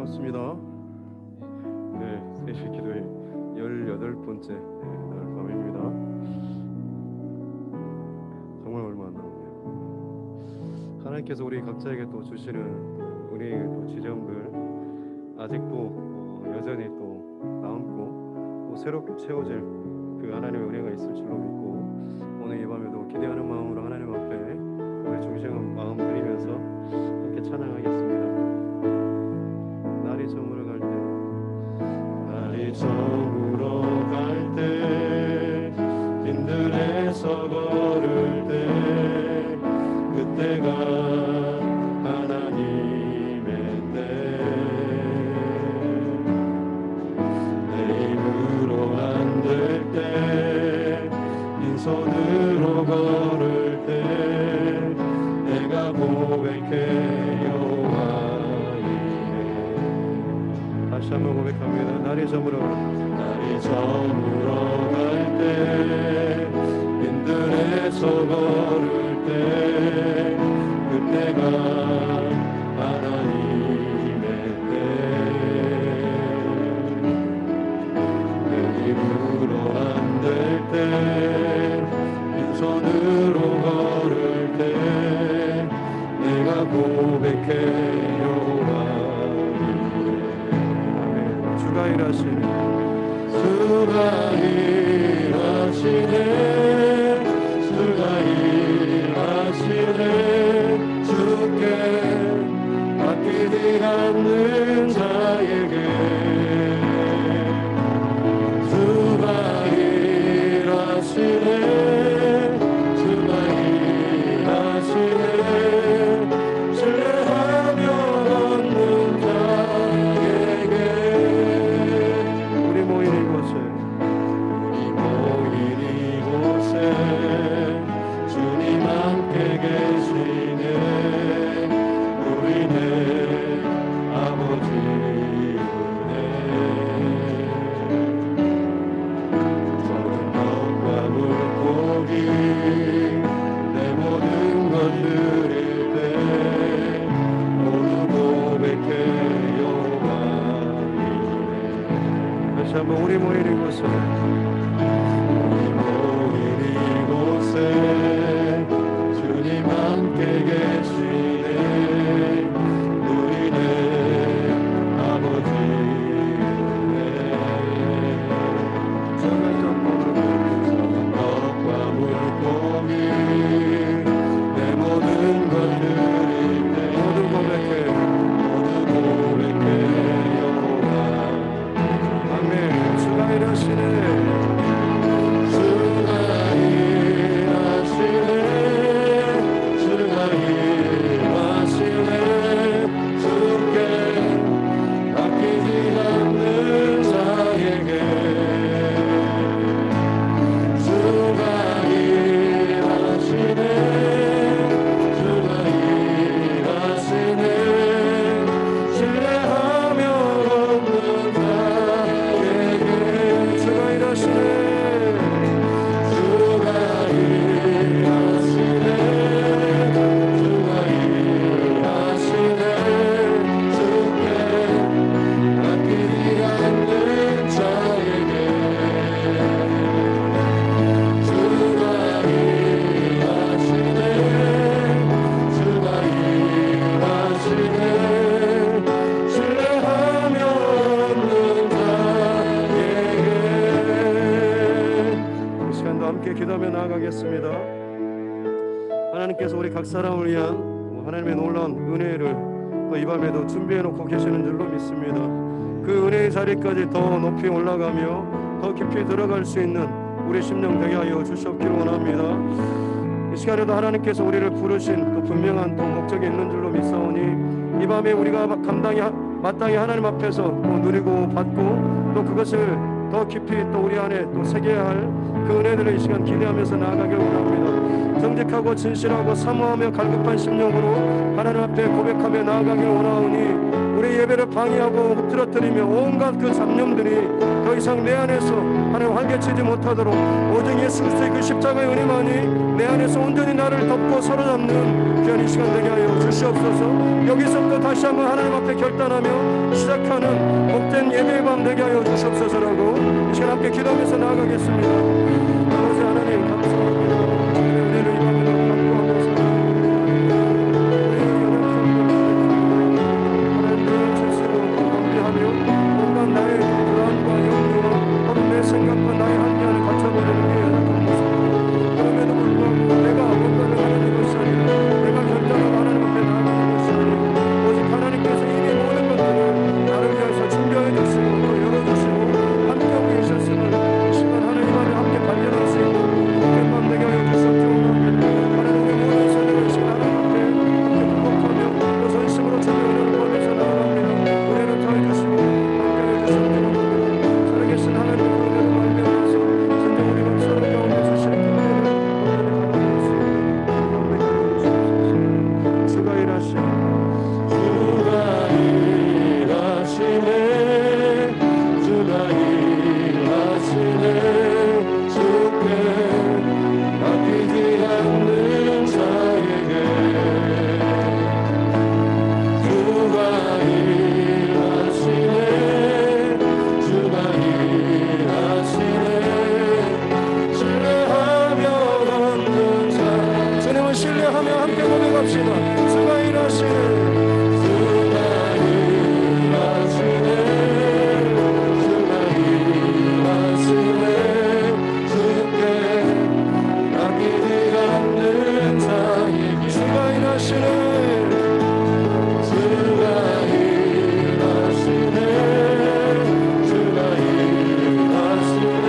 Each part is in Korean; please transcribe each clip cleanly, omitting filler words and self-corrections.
반갑습니다. 네, 세시 기도회 18번째 날 밤입니다. 정말 얼마 안 남았네요. 하나님께서 우리 각자에게 또 주시는 은혜의 또 지점들 아직도 여전히 또 남고 또 새롭게 채워질 그 하나님의 은혜가 있을 줄로 믿고 오늘 이 밤에도 기대하는 마음으로 하나님 앞에 우리 중심한 마음 드리면서 함께 찬양하겠습니다. 날이 저물어 갈 때 빈들에서 걸을 때 그때가 하나님의 때 내 힘으로 안 될 때 빈손으로 걸을 때 내가 고백해 여호와 이래. 다시 한번 고백합니다. 날이 저물어 갈 때 빈들에서 걸을 때 그때가 하나님의 때내 힘으로 안 될 때 빈손으로 걸을 때 내가 고백해 여호와 이래. 주가 일하시네 주가 일하시네 주께 맡기지 않는 자에게 주가 일하시네 신뢰하며 얻는 자에게 우리 모인 이곳에 주님 함께 계시네 우리네 아버지 은혜 모든 것과 물고기 내 모든 것 드릴 때 모두 고백해 여호와 이래. 다시 한번 우리 모인 이곳에 주님 함께 계시네 우리네 아버지 작은 것과 물고기 내 모든 것 드릴 때 모두 고백해 여호와 아멘. 주가 일하시네 기도하며 나아가겠습니다. 하나님께서 우리 각 사람을 위한 하나님의 놀라운 은혜를 또 이 밤에도 준비해 놓고 계시는 줄로 믿습니다. 그 은혜의 자리까지 더 높이 올라가며 더 깊이 들어갈 수 있는 우리 심령 되게 하여 주시옵기를 원합니다. 이 시간에도 하나님께서 우리를 부르신 그 분명한 또 목적이 있는 줄로 믿사오니 이 밤에 우리가 마땅히 하나님 앞에서 또 누리고 받고 또 그것을 더 깊이 또 우리 안에 또 새겨야 할 그 은혜들을 이 시간 기대하면서 나아가길 원합니다. 정직하고 진실하고 사모하며 갈급한 심령으로 하나님 앞에 고백하며 나아가길 원하오니 우리 예배를 방해하고 흐트러뜨리며 온갖 그 잡념들이 더 이상 내 안에서 하나님 활개치지 못하도록 오직 예수 그리스도의 그 십자가의 은혜만이 내 안에서 온전히 나를 덮고 사로잡는 귀한 이 시간 되게 하여 주시옵소서. 여기서부터 다시 한번 하나님 앞에 결단하며 시작하는 복된 예배의 밤 되게 하여 주시옵소서라고 이 시간 함께 기도하면서 나아가겠습니다. 아버지 하나님 감사합니다. 주님의 은혜를 이 밤에도 감사하면서 나의 불안과 염려와 혹은 내 생각과 나의 한계를 갖춰버리는 게 약한 모습. 그럼에도 불구하고 내가 뭔가를 하는 것이 아니라 내가 결단하고 하나님 앞에 나아가는 것이 아니라 오직 하나님께서 이미 모든 것들을 나를 위해서 준비해 주시고 또 열어주시고 함께하고 계셨음을 이 시간 하나님 안에 함께 발견할 수 있는 복된 밤 되게 하여 주시옵소서. 하나님의 모든 선을 이 시간 하나님 앞에 함께 부복하며 또 전심으로 주의 은혜를 구하면서 나아갑니다. 은혜를 더해주시고 살아계신 하나님의 은혜를 말미암아서 진정 우리가 서로 가운데 주시는 은혜를 온전히 받아들일 수 있는 주옵소서. 주가 일하시네 주가 일하시네 주께 맡기지 않는 자에게 주가 일하시네 신뢰하며 함께 고백합시다. 주가 일하시네 주가 일하시네 주가 일하시네 주께 맡기지 않는 자에게 주가 일하시네 주가 일하시네 주가 일하시네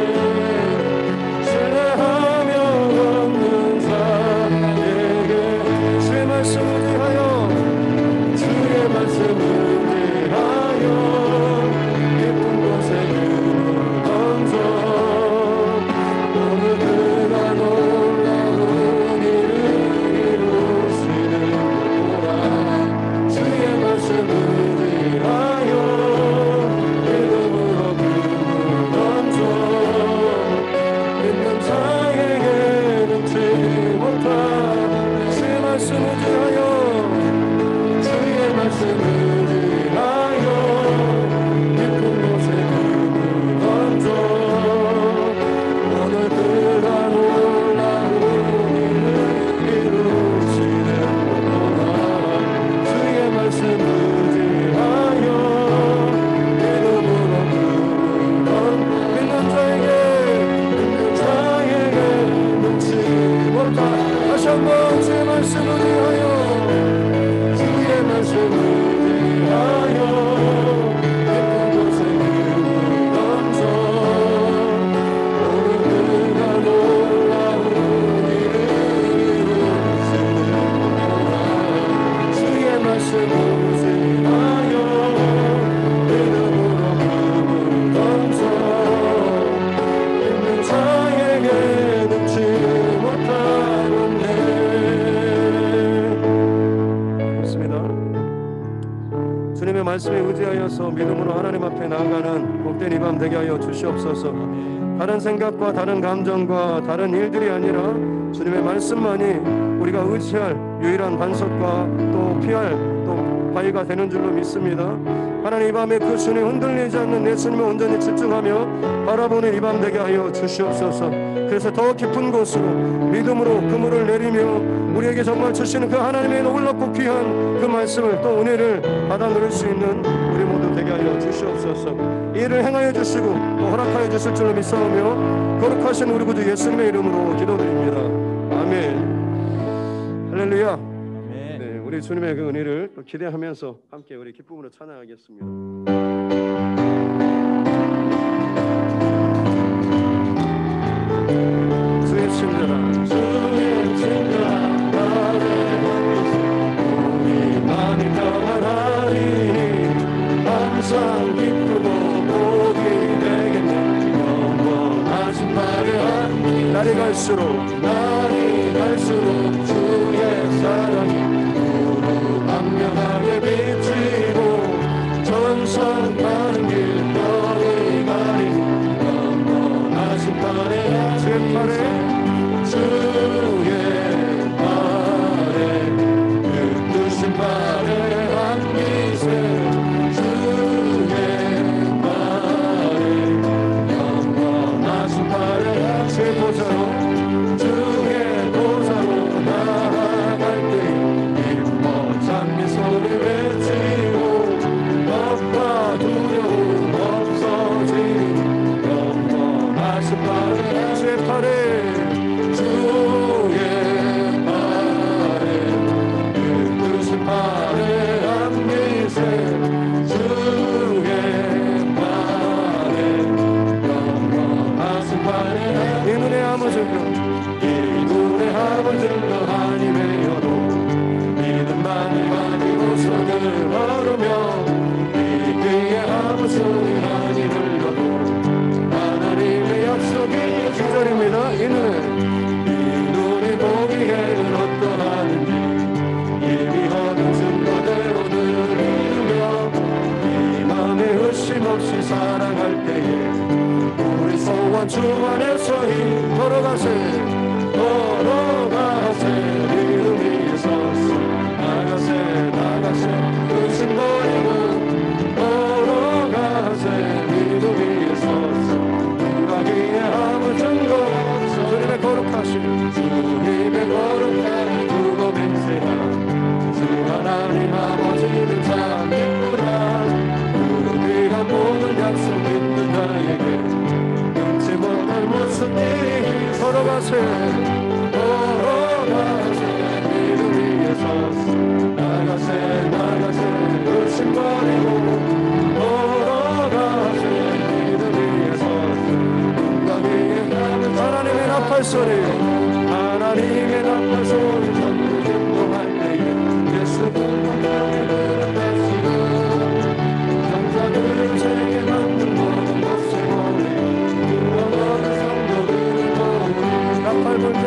신뢰하며 걷는 자에게 주의 말씀을 위하여 주의 말씀을 위하여 깊은 곳에 눈을 던져 오늘 그가 놀라운 일을 이루시는 거라. 주의 말씀을 위하여 믿음으로 눈을 던져 믿는 자에게 눈치 못한 주의 말씀을 위하여 주의 말씀을 위하여 깊은 곳에 눈을 던져 오늘 그가 놀라운 일을 이루시는 거라. 주의 말씀을 위하여 믿음으로 눈을 던져 믿는 자에게 눈치 못한 다시 한번 주의 말씀을 위하여 주의 말씀을 위하여 깊은 곳에 눈을 던져 오늘 그가 놀라운 일을 이루시는 거라. 주의 말씀을 위하여 믿음으로 눈을 던져 믿는 자에게 눈치 못하는 주님의 말씀에 의지하여서 믿음으로 하나님 앞에 나아가는 복된 이 밤 되게 하여 주시옵소서. 다른 생각과 다른 감정과 다른 일들이 아니라 주님의 말씀만이 우리가 의지할 유일한 반석과 또 피할 또 바위가 되는 줄로 믿습니다. 하나님 이 밤에 그 주님 흔들리지 않는 내 주님을 온전히 집중하며 바라보는 이 밤 되게 하여 주시옵소서. 그래서 더 깊은 곳으로 믿음으로 그물을 내리며 우리에게 정말 주시는 그 하나님의 놀랍고 귀한 그 말씀을 또 은혜를 받아 누릴 수 있는 우리 모두 되게 하여 주시옵소서. 이를 행하여 주시고 또 허락하여 주실 줄로 믿사오며 거룩하신 우리 구주 예수님의 이름으로 기도드립니다. 아멘. 할렐루야. 네, 우리 주님의 그 은혜를 또 기대하면서 함께 우리 기쁨으로 찬양하겠습니다. 주의 친절한 주의 친절한 우리 마음이 평안하리 항상 기쁘고 복이 되겠네. 영원하신 발의 날이 갈수록 주의 사랑이 광명하게 비치고 전선 가는 길 별이 가리니 영원하신 팔에 주의 팔에 그 뜨신 팔에 안기세 주의 팔에 영원하신 팔에 주의 보좌로 나아갈 때 기뻐 찬미 소리 외치고 겁과 두려움 없어지니 영원하신 팔에 주의 팔에 주의 팔에 그 뜨신 팔에 안기세 주의 팔에 영원하신 팔에 이 눈에 아무 증거 하나님의 여로 믿음만이 가지고 손을 걸으며 이 귀에 아무 소리 많이 들려도 하나님의 약속이 10절입니다. 이 눈이 보기에는 어떠하는지 이미 얻은 증거대로 늘 믿으며 이 맘에 의심 없이 사랑할 때에 우리 소원 주 안에서 걸어가세 믿음 위에 서서 나가세 의심 버리고 걸어가세 믿음 위에 서서 누가 기에 아무 증거 없어 주님의 거룩한 두고 맹세한 주 하나님 아버지는 참 기쁘다 그가 모든 약속 믿는 나에게 눈치 못할 무슨 일이 걸어가세 믿음 위에 서서 나가세 의심 버리고 걸어가세 믿음 위에 서서 누가 위에 가는 하나님의 나팔 소리 전부 진동할 때에 예수 공동체에 들어가시고 전사들을 세계 만든 모든 곳에 모여 누워버린 성도들을 모으니 나팔 불 때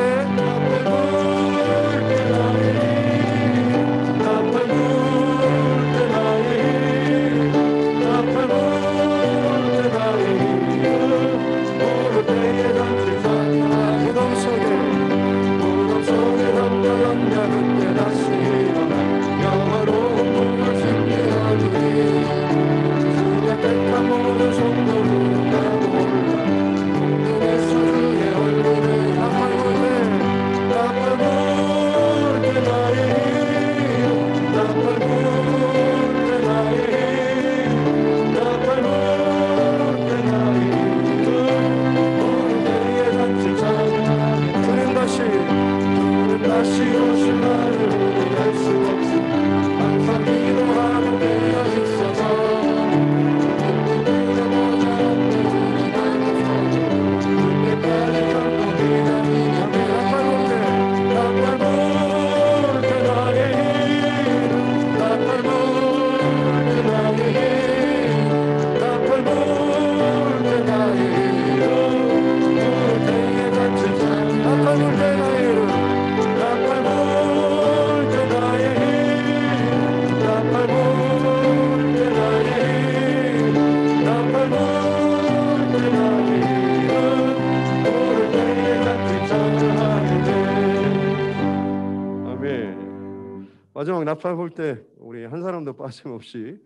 마지막 나팔 불 때 우리 한 사람도 빠짐없이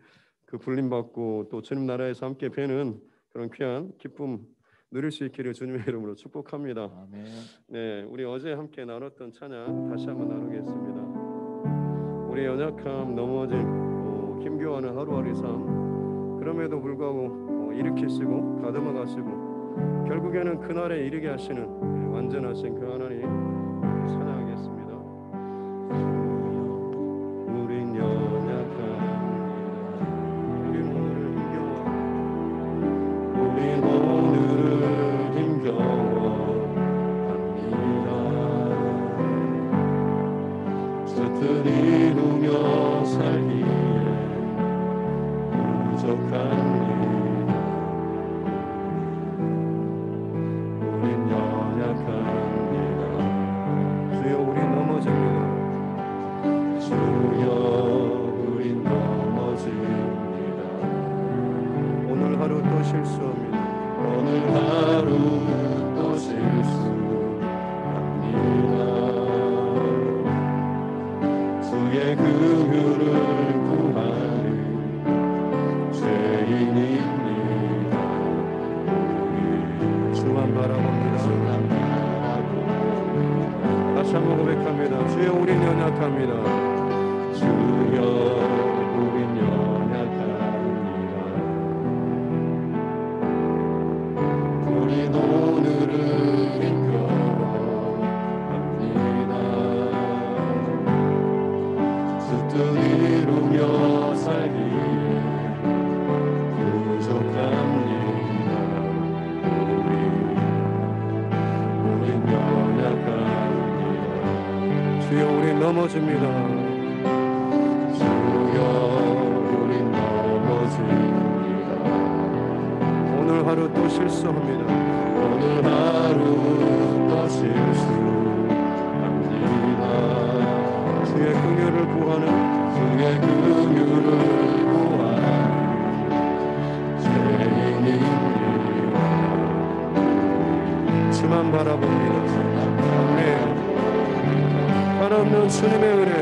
그 불림받고 또 주님 나라에서 함께 뵈는 그런 귀한 기쁨 누릴 수 있기를 주님의 이름으로 축복합니다. 아멘. 네, 우리 어제 함께 나눴던 찬양 다시 한번 나누겠습니다. 우리 연약함, 넘어짐, 힘겨워하는 하루하루의 삶, 그럼에도 불구하고 일으키시고 가다듬어 가시고 결국에는 그날에 이르게 하시는 완전하신 그 하나님 찬양하겠습니다. 우린 연약합니다. 우린 오늘을 힘겨워합니다. 스스로 누며 살기에 부족합니다. 우린 연약합니다. 실수합니다. 오늘 하루 또 실수합니다. 주의 긍휼을 구하는 죄인입니다. 주만 바라봅니다. 다시 한번 고백합니다. 주여 우린 연약합니다. 주여 우린 연약합니다. 우린 오늘을 힘겨워합니다. 주 뜻 이루며 살기에 부족합니다. 우린 연약합니다. 주여 우린 넘어집니다. 주여 우린 넘어집니다. 오늘 하루 또 실수합니다. 오늘 하루 또 실수합니다. 주의 긍휼을 구하는 주의 긍휼을 구하는 죄인입니다. 주만 바라봅니다. 아멘. 한없는 주님의 은혜,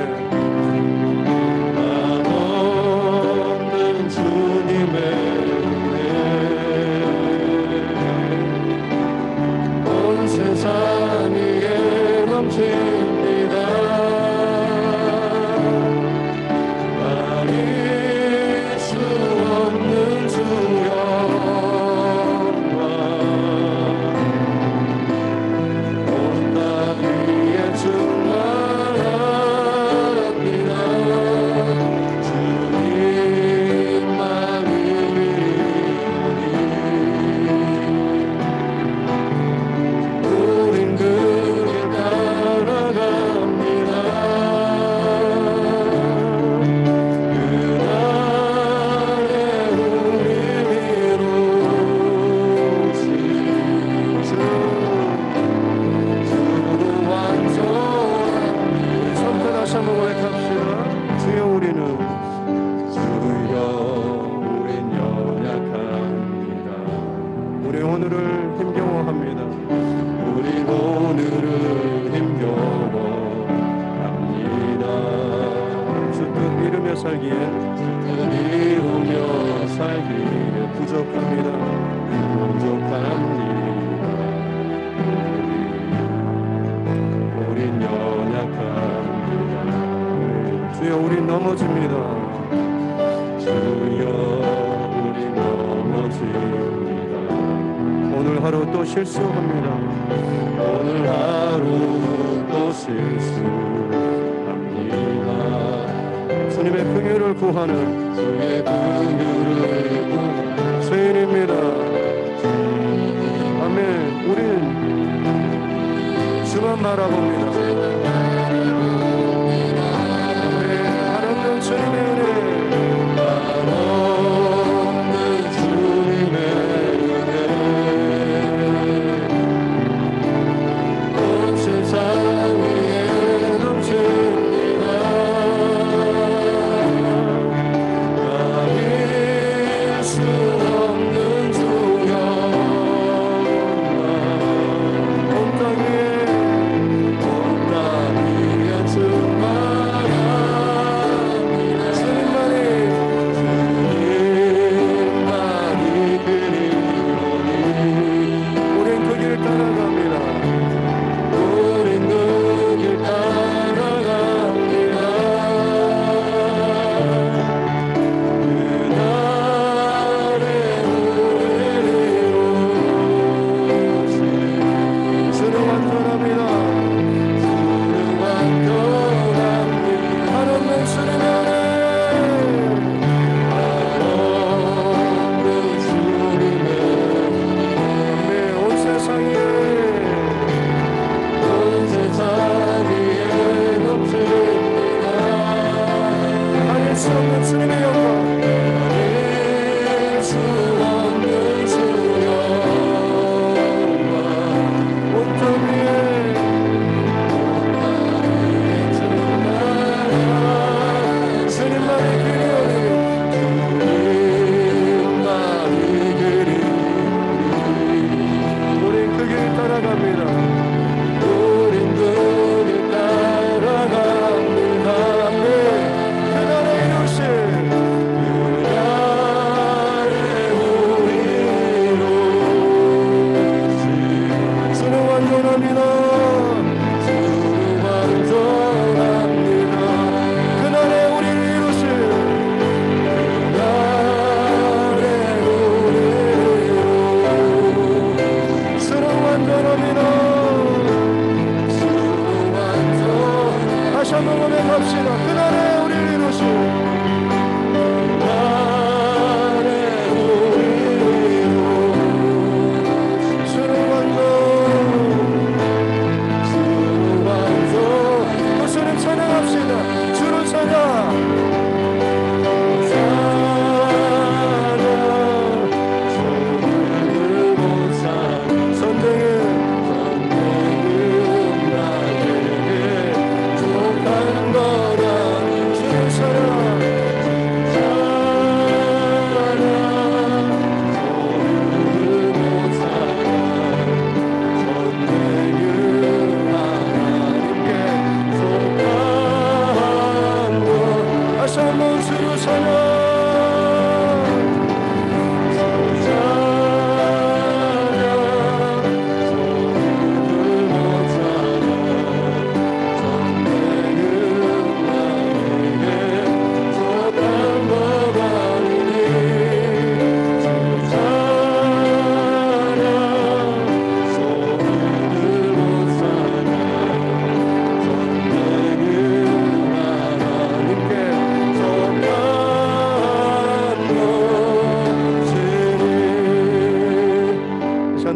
한없는 주님의 은혜 온 세상 위에 넘칩니다. 가릴 수 없는 주 영광 온 땅 위에 충만합니다. 주님만 이르니 우린 그 길 따라갑니다. 그날에 우리 이루신 주로 완성합니다. 처음부터 다시 한번 고백합시다. 주여 우리는 주여 우린 연약합니다. 우리 오늘을 힘겨워합니다. 우린 오늘을 힘겨워합니다. 주 뜻 이루며 살기에 이루며 살기에 부족합니다. 부족합니다. 우린 연약합니다. 주여 우린 넘어집니다. 주여 우린 넘어집니다. 오늘 하루 또 실수합니다. 오늘 하루 또 실수합니다. 주님의 긍휼을 구하는 주의 긍휼을 구하는 죄인입니다. 아멘. 우린 주만 바라봅니다. 아멘. 하나님 주님의 은혜, 한없는 주님의 은혜 온 세상 위에 넘칩니다. 가릴 수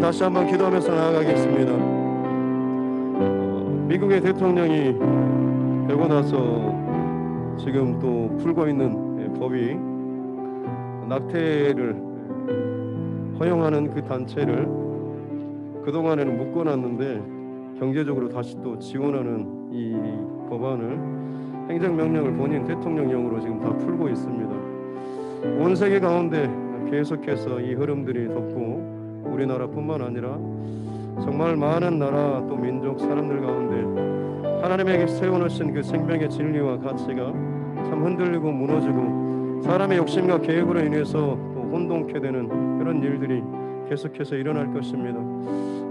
다시 한번 기도하면서 나아가겠습니다. 미국의 대통령이 되고 나서 지금 또 풀고 있는 법이 낙태를 허용하는 그 단체를 그동안에는 묶어놨는데 경제적으로 다시 또 지원하는 이 법안을 행정명령을 본인 대통령령으로 지금 다 풀고 있습니다. 온 세계 가운데 계속해서 이 흐름들이 덮고 우리나라뿐만 아니라 정말 많은 나라 또 민족 사람들 가운데 하나님에게 세워놓으신 그 생명의 진리와 가치가 참 흔들리고 무너지고 사람의 욕심과 계획으로 인해서 또 혼동케 되는 그런 일들이 계속해서 일어날 것입니다.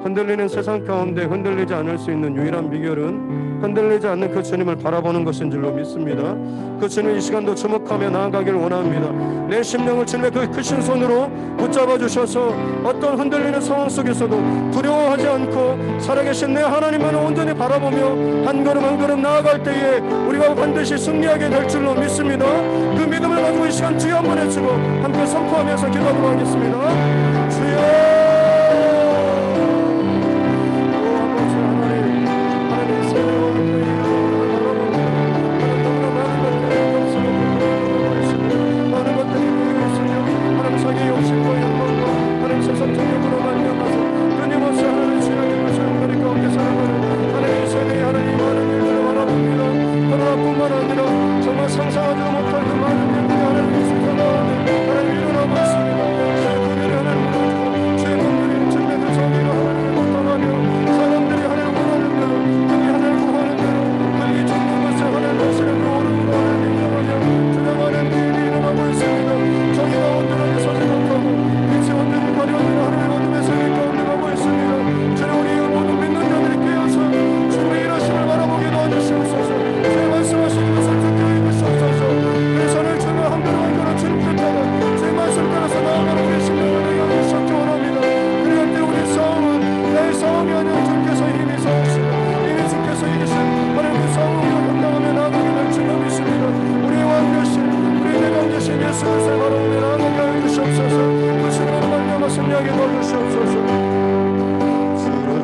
흔들리는 세상 가운데 흔들리지 않을 수 있는 유일한 비결은 흔들리지 않는 그 주님을 바라보는 것인 줄로 믿습니다. 그 주님 이 시간도 주목하며 나아가길 원합니다. 내 심령을 주님의 그 크신 손으로 붙잡아 주셔서 어떤 흔들리는 상황 속에서도 두려워하지 않고 살아계신 내 하나님만을 온전히 바라보며 한 걸음 한 걸음 나아갈 때에 우리가 반드시 승리하게 될 줄로 믿습니다. 그 믿음을 가지고 이 시간 주여 한번 해주고 함께 선포하면서 기도하도록 하겠습니다. 주여 상상하지 못할 그 많은 일들이 하나님의 세상 가운데 하나님 일어나고 있습니다. 주의 하나님 무너지고 주의 분들이 주님의 그 정의가 하나님을 고통하며 사람들이 하나님을 원하는 대로 그들이 하나님을 구하는 대로 그들이 죽는 것을 하나님 하시는 그 오름으로 하나님 인정하며 주장하는 일이 일어나고 있습니다. 정의가 온전하게 서지 못하고 빛이 온전히 가려지는 하나님의 어둠의 세계 가운데 가고 있습니다. 주님 우리 모든 믿는 자들이 깨어서 주님의 일하심을 바라보게 도와주시옵소서. 주의 말씀하시는 것을 듣게 내 손을 주며 한 걸음 한 걸음 주님 붙잡아 주의 말씀 따라서 나아가는 우리 심령을 내게 주시기 원합니다. 그럴 때 우리 싸움은 내 싸움이 아니라 주께서 힘이 싸우시고 이미 주께서 이기신 하나님 그 싸움을 감당하며 나아가게 될 줄로 믿습니다. 우리의 왕 되신 우리의 대강 되신 예수 그리스도를 바라보며 나아가게 하여 주시옵소서. 그 주님을 말미암아 승리하게 도와주시옵소서. 주를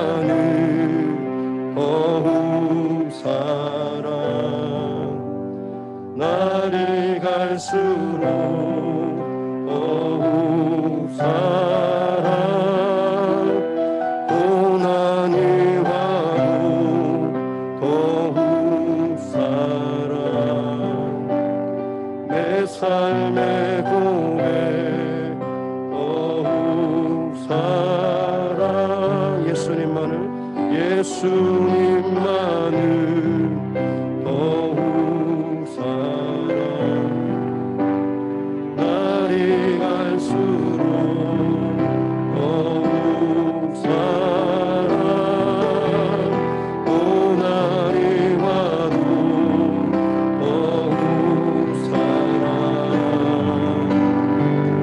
예수님만을 더욱 사랑 날이 갈수록 더욱 사랑 고난이 와도 더욱 사랑 내 삶의 고백 더욱 사랑 예수님만을 더욱 사랑 날이 갈수록 더욱 사랑 고난이 와도 더욱 사랑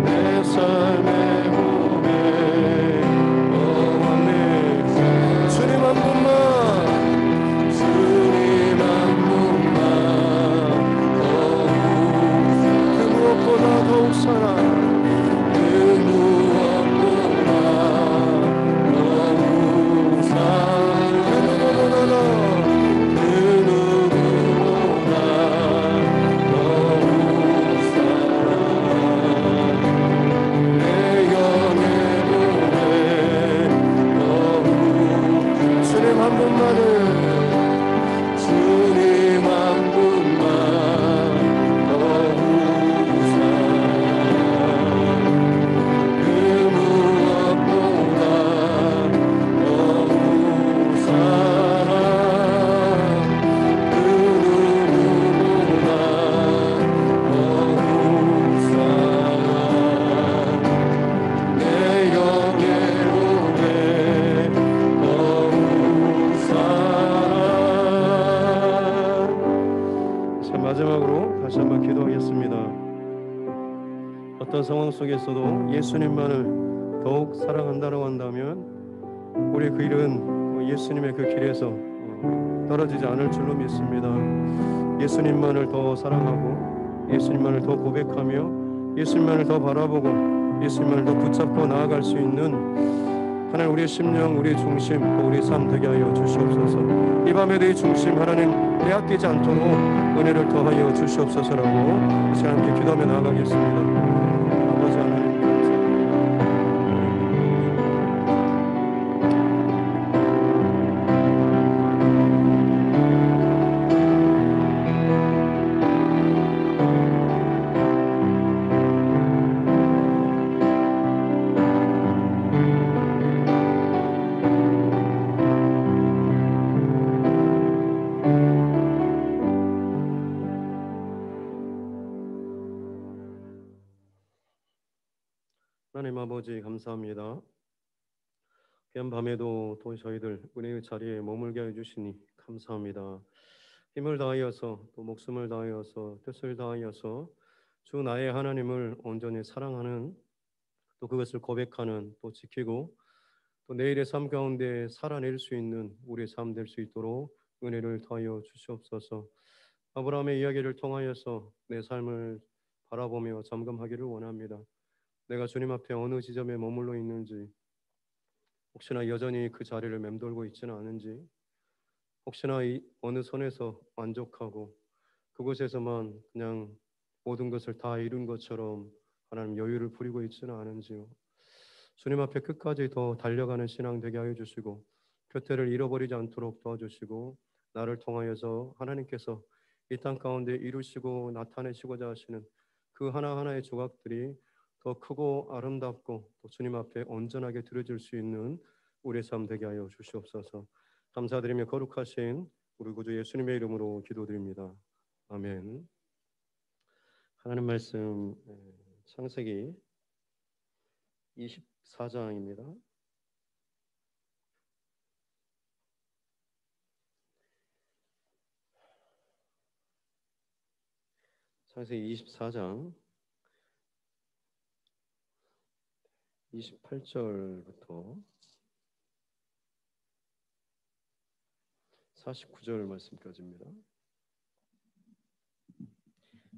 내 삶의 고백 주님 한 분만 그 무엇보다 더욱 사랑 그 무엇보다 더욱 사랑 그 누구보다 더욱 사랑 내 영의 노래 더욱 주님 한 분만을 주님 한 분만 더욱 사랑 그 무엇보다 더욱 사랑 그 누구보다 더욱 사랑 내 영의 노래 더욱 자, 마지막으로 다시 한번 기도하겠습니다. 어떤 상황 속에서도 예수님만을 더욱 사랑한다고 한다면 우리 그 일은 예수님의 그 길에서 떨어지지 않을 줄로 믿습니다. 예수님만을 더 사랑하고 예수님만을 더 고백하며 예수님만을 더 바라보고 예수님만을 더 붙잡고 나아갈 수 있는 하나님 우리의 심령, 우리의 중심, 또 우리의 삶 되게 하여 주시옵소서. 이 밤에도 이 중심 하나님 빼앗기지 않도록 은혜를 더하여 주시옵소서라고 이제 함께 기도하며 나아가겠습니다. 아버지 하나님 하나님 아버지 감사합니다. 귀한 밤에도 또 저희들 은혜의 자리에 머물게 해주시니 감사합니다. 힘을 다하여서 또 목숨을 다하여서 뜻을 다하여서 주 나의 하나님을 온전히 사랑하는 또 그것을 고백하는 또 지키고 또 내일의 삶 가운데 살아낼 수 있는 우리의 삶 될 수 있도록 은혜를 더하여 주시옵소서. 아브라함의 이야기를 통하여서 내 삶을 바라보며 점검하기를 원합니다. 내가 주님 앞에 어느 지점에 머물러 있는지, 혹시나 여전히 그 자리를 맴돌고 있지는 않은지, 혹시나 어느 선에서 만족하고 그곳에서만 그냥 모든 것을 다 이룬 것처럼 하나님 여유를 부리고 있지는 않은지요. 주님 앞에 끝까지 더 달려가는 신앙 되게 하여 주시고 곁에를 잃어버리지 않도록 도와주시고 나를 통하여서 하나님께서 이 땅 가운데 이루시고 나타내시고자 하시는 그 하나하나의 조각들이 더 크고 아름답고 또 주님 앞에 온전하게 드려질 수 있는 우리의 삶 되게 하여 주시옵소서. 감사드리며 거룩하신 우리 구주 예수님의 이름으로 기도드립니다. 아멘. 하나님 말씀 창세기 24장입니다. 창세기 24장 28절부터 49절 말씀까지입니다.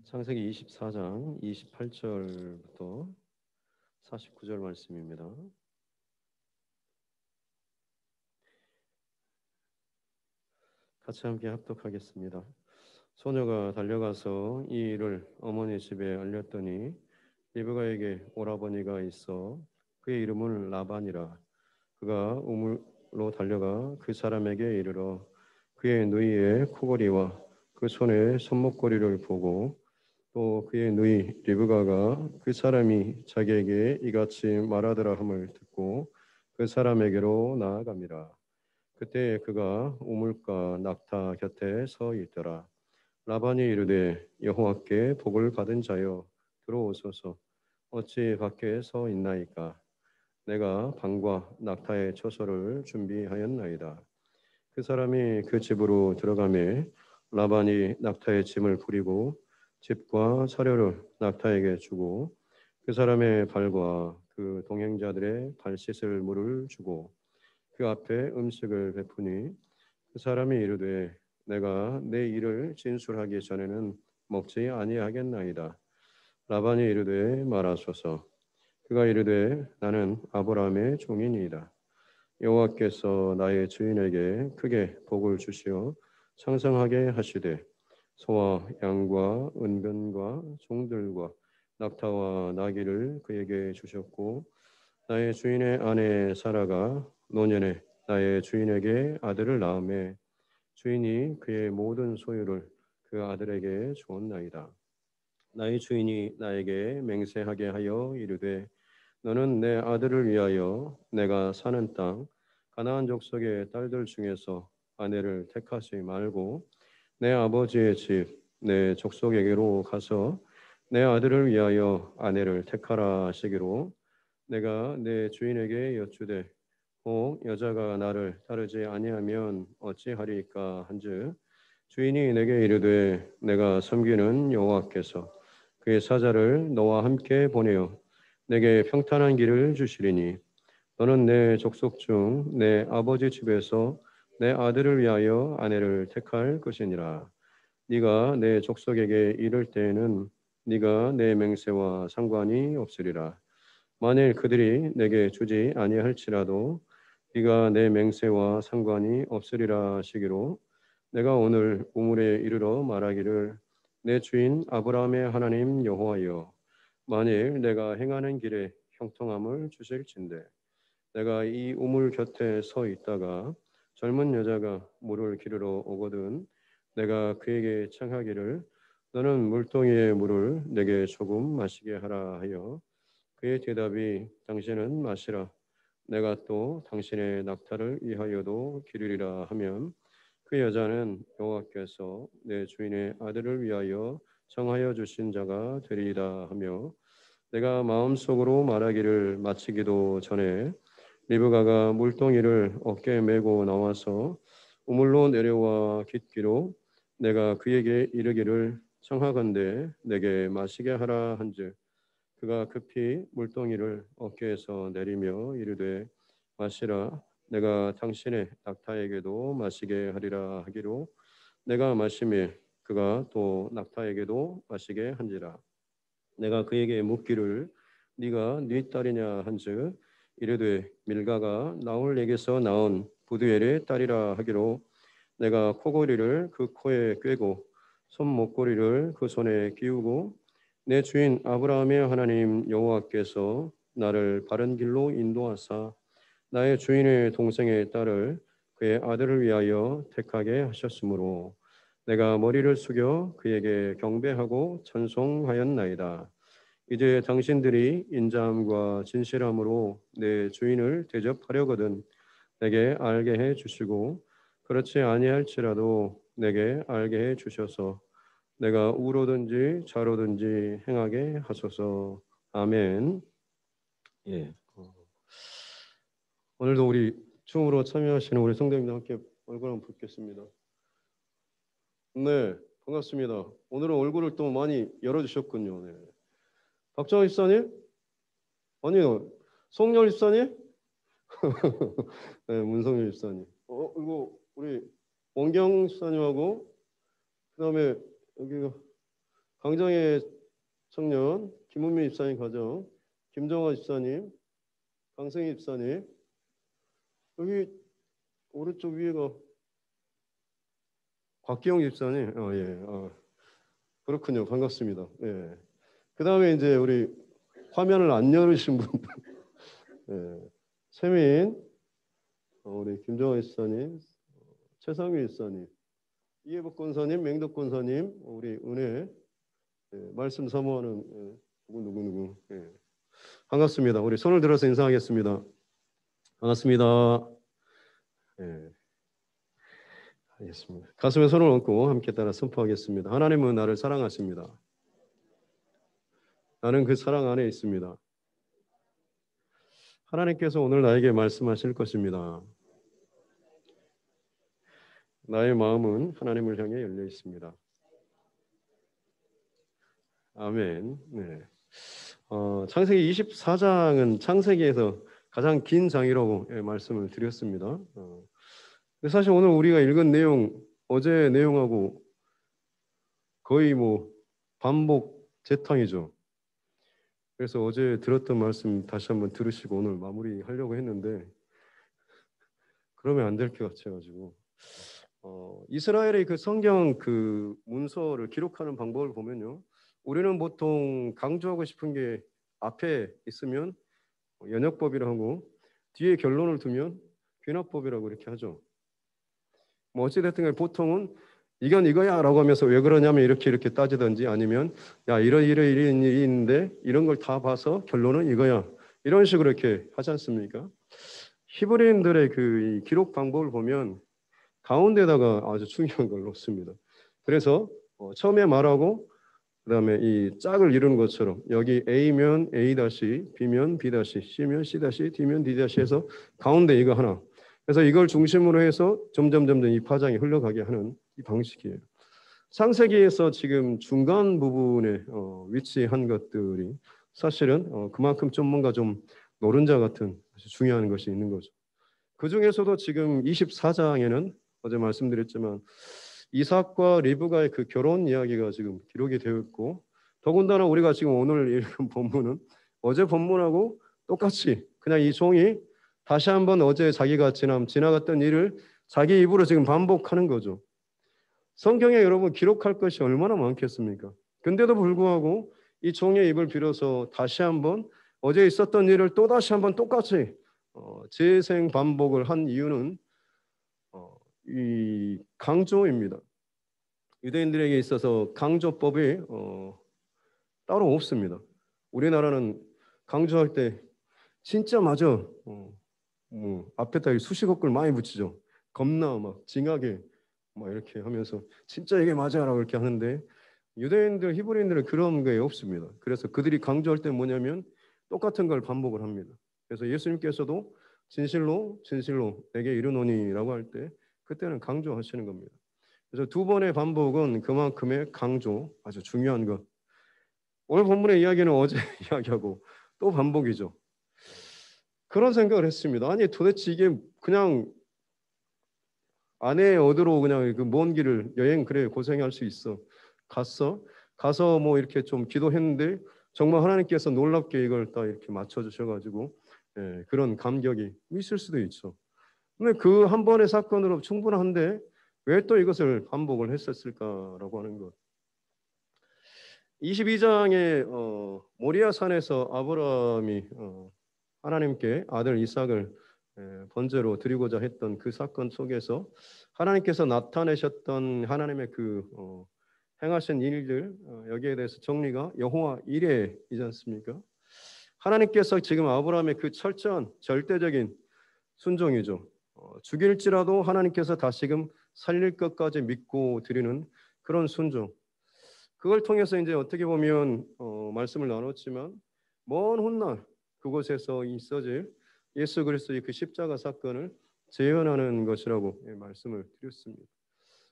창세기 24장 28절부터 49절 말씀입니다. 같이 함께 합독하겠습니다. 소녀가 달려가서 이 일을 어머니 집에 알렸더니 리브가에게 오라버니가 있어 그의 이름은 라반이라. 그가 우물로 달려가 그 사람에게 이르러 그의 누이의 코골이와 그 손의 손목고리를 보고 또 그의 누이 리브가가 그 사람이 자기에게 이같이 말하더라 함을 듣고 그 사람에게로 나아갑니다. 그때 그가 우물가 낙타 곁에 서 있더라. 라반이 이르되 여호와께 복을 받은 자여 들어오소서. 어찌 밖에 서 있나이까. 내가 방과 낙타의 처소를 준비하였나이다. 그 사람이 그 집으로 들어가매 라반이 낙타의 짐을 부리고 집과 사료를 낙타에게 주고 그 사람의 발과 그 동행자들의 발 씻을 물을 주고 그 앞에 음식을 베푸니 그 사람이 이르되 내가 내 일을 진술하기 전에는 먹지 아니하겠나이다. 라반이 이르되 말하소서. 그가 이르되 나는 아브라함의 종이니이다. 여호와께서 나의 주인에게 크게 복을 주시어昌盛하게 하시되 소와 양과 은변과 종들과 낙타와 나귀를 그에게 주셨고 나의 주인의 아내 사라가 노년에 나의 주인에게 아들을 낳음에 주인이 그의 모든 소유를 그 아들에게 주었나이다. 나의 주인이 나에게 맹세하게 하여 이르되 너는 내 아들을 위하여 내가 사는 땅 가나안 족속의 딸들 중에서 아내를 택하지 말고 내 아버지의 집 내 족속에게로 가서 내 아들을 위하여 아내를 택하라 하시기로 내가 내 주인에게 여쭈되 혹 여자가 나를 따르지 아니하면 어찌하리까 한즉 주인이 내게 이르되 내가 섬기는 여호와께서 그의 사자를 너와 함께 보내어 내게 평탄한 길을 주시리니 너는 내 족속 중 내 아버지 집에서 내 아들을 위하여 아내를 택할 것이니라. 네가 내 족속에게 이를 때에는 네가 내 맹세와 상관이 없으리라. 만일 그들이 내게 주지 아니할지라도 네가 내 맹세와 상관이 없으리라 하시기로 내가 오늘 우물에 이르러 말하기를 내 주인 아브라함의 하나님 여호와여 만일 내가 행하는 길에 형통함을 주실진대 내가 이 우물 곁에 서 있다가 젊은 여자가 물을 기르러 오거든 내가 그에게 청하기를 너는 물동이의 물을 내게 조금 마시게 하라 하여 그의 대답이 당신은 마시라 내가 또 당신의 낙타를 위하여도 기르리라 하면 그 여자는 여호와께서 내 주인의 아들을 위하여 정하여 주신 자가 되리이다 하며 내가 마음속으로 말하기를 마치기도 전에 리브가가 물동이를 어깨에 메고 나와서 우물로 내려와 깃기로 내가 그에게 이르기를 청하건대 내게 마시게 하라 한즉 그가 급히 물동이를 어깨에서 내리며 이르되 마시라 내가 당신의 낙타에게도 마시게 하리라 하기로 내가 마시매 그가 또 낙타에게도 마시게 한지라 내가 그에게 묻기를 네가 네 딸이냐 한즉 이르되 밀가가 나홀에게서 낳은 부두엘의 딸이라 하기로 내가 코골이를 그 코에 꿰고 손목고리를 그 손에 끼우고 내 주인 아브라함의 하나님 여호와께서 나를 바른 길로 인도하사 나의 주인의 동생의 딸을 그의 아들을 위하여 택하게 하셨으므로 내가 머리를 숙여 그에게 경배하고 찬송하였나이다. 이제 당신들이 인자함과 진실함으로 내 주인을 대접하려거든 내게 알게 해 주시고 그렇지 아니할지라도 내게 알게 해 주셔서 내가 우로든지 좌로든지 행하게 하소서. 아멘. 예. 오늘도 우리 춤으로 참여하시는 우리 성도님들 함께 얼굴 한번 뵙겠습니다. 네, 반갑습니다. 오늘은 얼굴을 또 많이 열어주셨군요. 네. 박정희 집사님? 아니요. 송열 집사님? 네, 문성열 집사님. 그리고 우리 원경 집사님하고 그다음에 여기 강정의 청년 김은미 집사님 가정 김정화 집사님, 강승희 집사님, 여기 오른쪽 위에가 곽기영 집사님. 예. 그렇군요. 반갑습니다. 예. 그다음에 이제 우리 화면을 안 열으신 분들, 예. 세민, 우리 김정화 집사님, 최상위 집사님, 이해복 권사님, 맹덕 권사님, 우리 은혜, 예. 말씀 사모하는 누구. 예. 반갑습니다. 우리 손을 들어서 인사하겠습니다. 반갑습니다. 예. 알겠습니다. 가슴에 손을 얹고 함께 따라 선포하겠습니다. 하나님은 나를 사랑하십니다. 나는 그 사랑 안에 있습니다. 하나님께서 오늘 나에게 말씀하실 것입니다. 나의 마음은 하나님을 향해 열려 있습니다. 아멘. 네. 창세기 24장은 창세기에서 가장 긴 장이라고 말씀을 드렸습니다. 근데 사실 오늘 우리가 읽은 내용, 어제 내용하고 거의 반복 재탕이죠. 그래서 어제 들었던 말씀 다시 한번 들으시고 오늘 마무리하려고 했는데 그러면 안 될 것 같아가지고 이스라엘의 그 성경 그 문서를 기록하는 방법을 보면요, 우리는 보통 강조하고 싶은 게 앞에 있으면 연역법이라고 하고 뒤에 결론을 두면 귀납법이라고 이렇게 하죠. 어찌됐든 간에 보통은 이건 이거야 라고 하면서 왜 그러냐면 이렇게 따지든지 아니면 야 이런 일이 있는데 이런 걸 다 봐서 결론은 이거야 이런 식으로 이렇게 하지 않습니까? 히브리인들의 그 기록 방법을 보면 가운데다가 아주 중요한 걸 놓습니다. 그래서 처음에 말하고 그다음에 이 짝을 이루는 것처럼 여기 A면 A 다시, B면 B 다시, C면 C 다시, D면 D 다시 해서 가운데 이거 하나. 그래서 이걸 중심으로 해서 점점 이 파장이 흘러가게 하는 이 방식이에요. 창세기에서 지금 중간 부분에 위치한 것들이 사실은 그만큼 좀 뭔가 좀 노른자 같은 아주 중요한 것이 있는 거죠. 그 중에서도 지금 24장에는 어제 말씀드렸지만 이삭과 리브가의 그 결혼 이야기가 지금 기록이 되어 있고, 더군다나 우리가 지금 오늘 읽은 본문은 어제 본문하고 똑같이 그냥 이 종이 다시 한번 어제 자기가 지나갔던 일을 자기 입으로 지금 반복하는 거죠. 성경에 여러분 기록할 것이 얼마나 많겠습니까? 근데도 불구하고 이 종의 입을 빌어서 다시 한번 어제 있었던 일을 또 다시 한번 똑같이 재생 반복을 한 이유는 이 강조입니다. 유대인들에게 있어서 강조법이 따로 없습니다. 우리나라는 강조할 때 진짜 맞아. 앞에다 수식어글 많이 붙이죠. 겁나 막 징하게 막 이렇게 하면서 진짜 이게 맞아라고 이렇게 하는데 유대인들, 히브리인들은 그런 게 없습니다. 그래서 그들이 강조할 때 뭐냐면 똑같은 걸 반복을 합니다. 그래서 예수님께서도 진실로 내게 이르노니라고 할 때 그때는 강조하시는 겁니다. 그래서 두 번의 반복은 그만큼의 강조, 아주 중요한 것. 오늘 본문의 이야기는 어제 이야기하고 또 반복이죠. 그런 생각을 했습니다. 아니 도대체 이게 그냥 아내 어디로 그냥 그 먼 길을 여행 그래 고생할 수 있어. 가서 이렇게 좀 기도했는데 정말 하나님께서 놀랍게 이걸 다 이렇게 맞춰주셔가지고 그런 감격이 있을 수도 있죠. 근데 그 한 번의 사건으로 충분한데 왜 또 이것을 반복을 했었을까라고 하는 것. 22장에 모리아 산에서 아브라함이 하나님께 아들 이삭을 번제로 드리고자 했던 그 사건 속에서 하나님께서 나타내셨던 하나님의 그 행하신 일들 여기에 대해서 정리가 여호와 이레이지 않습니까? 하나님께서 지금 아브라함의 그 철저한 절대적인 순종이죠. 죽일지라도 하나님께서 다시금 살릴 것까지 믿고 드리는 그런 순종. 그걸 통해서 이제 어떻게 보면 말씀을 나눴지만 먼 훗날 그곳에서 있어질 예수 그리스도의 그 십자가 사건을 재현하는 것이라고 말씀을 드렸습니다.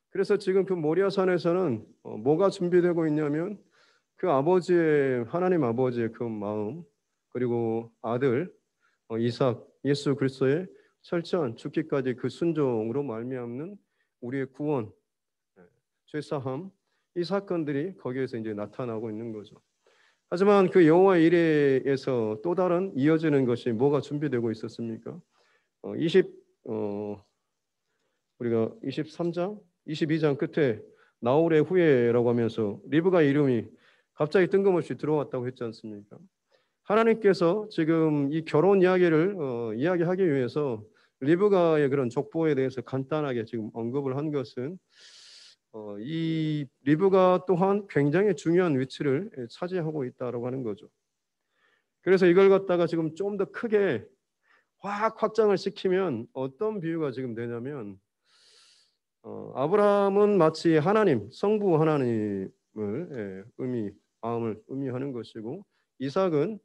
그래서 지금 그 모리아산에서는 뭐가 준비되고 있냐면 그 아버지의 하나님 아버지의 그 마음 그리고 아들 이삭 예수 그리스도의 철저한 죽기까지 그 순종으로 말미암는 우리의 구원, 죄사함 이 사건들이 거기에서 이제 나타나고 있는 거죠. 하지만 그 여호와의 일에서 또 다른 이어지는 것이 뭐가 준비되고 있었습니까? 20 우리가 23장, 22장 끝에 나홀의 후예라고 하면서 리브가 이름이 갑자기 뜬금없이 들어왔다고 했지 않습니까? 하나님께서 지금 이 결혼 이야기를 이야기하기 위해서 리브가의 그런 족보에 대해서 간단하게 지금 언급을 한 것은 이 리브가 또한 굉장히 중요한 위치를 차지하고 있다라고 하는 거죠. 그래서 이걸 갖다가 지금 좀 더 크게 확장을 시키면 어떤 비유가 지금 되냐면 아브라함은 마치 하나님, 성부 하나님을 마음을 의미하는 것이고 이삭은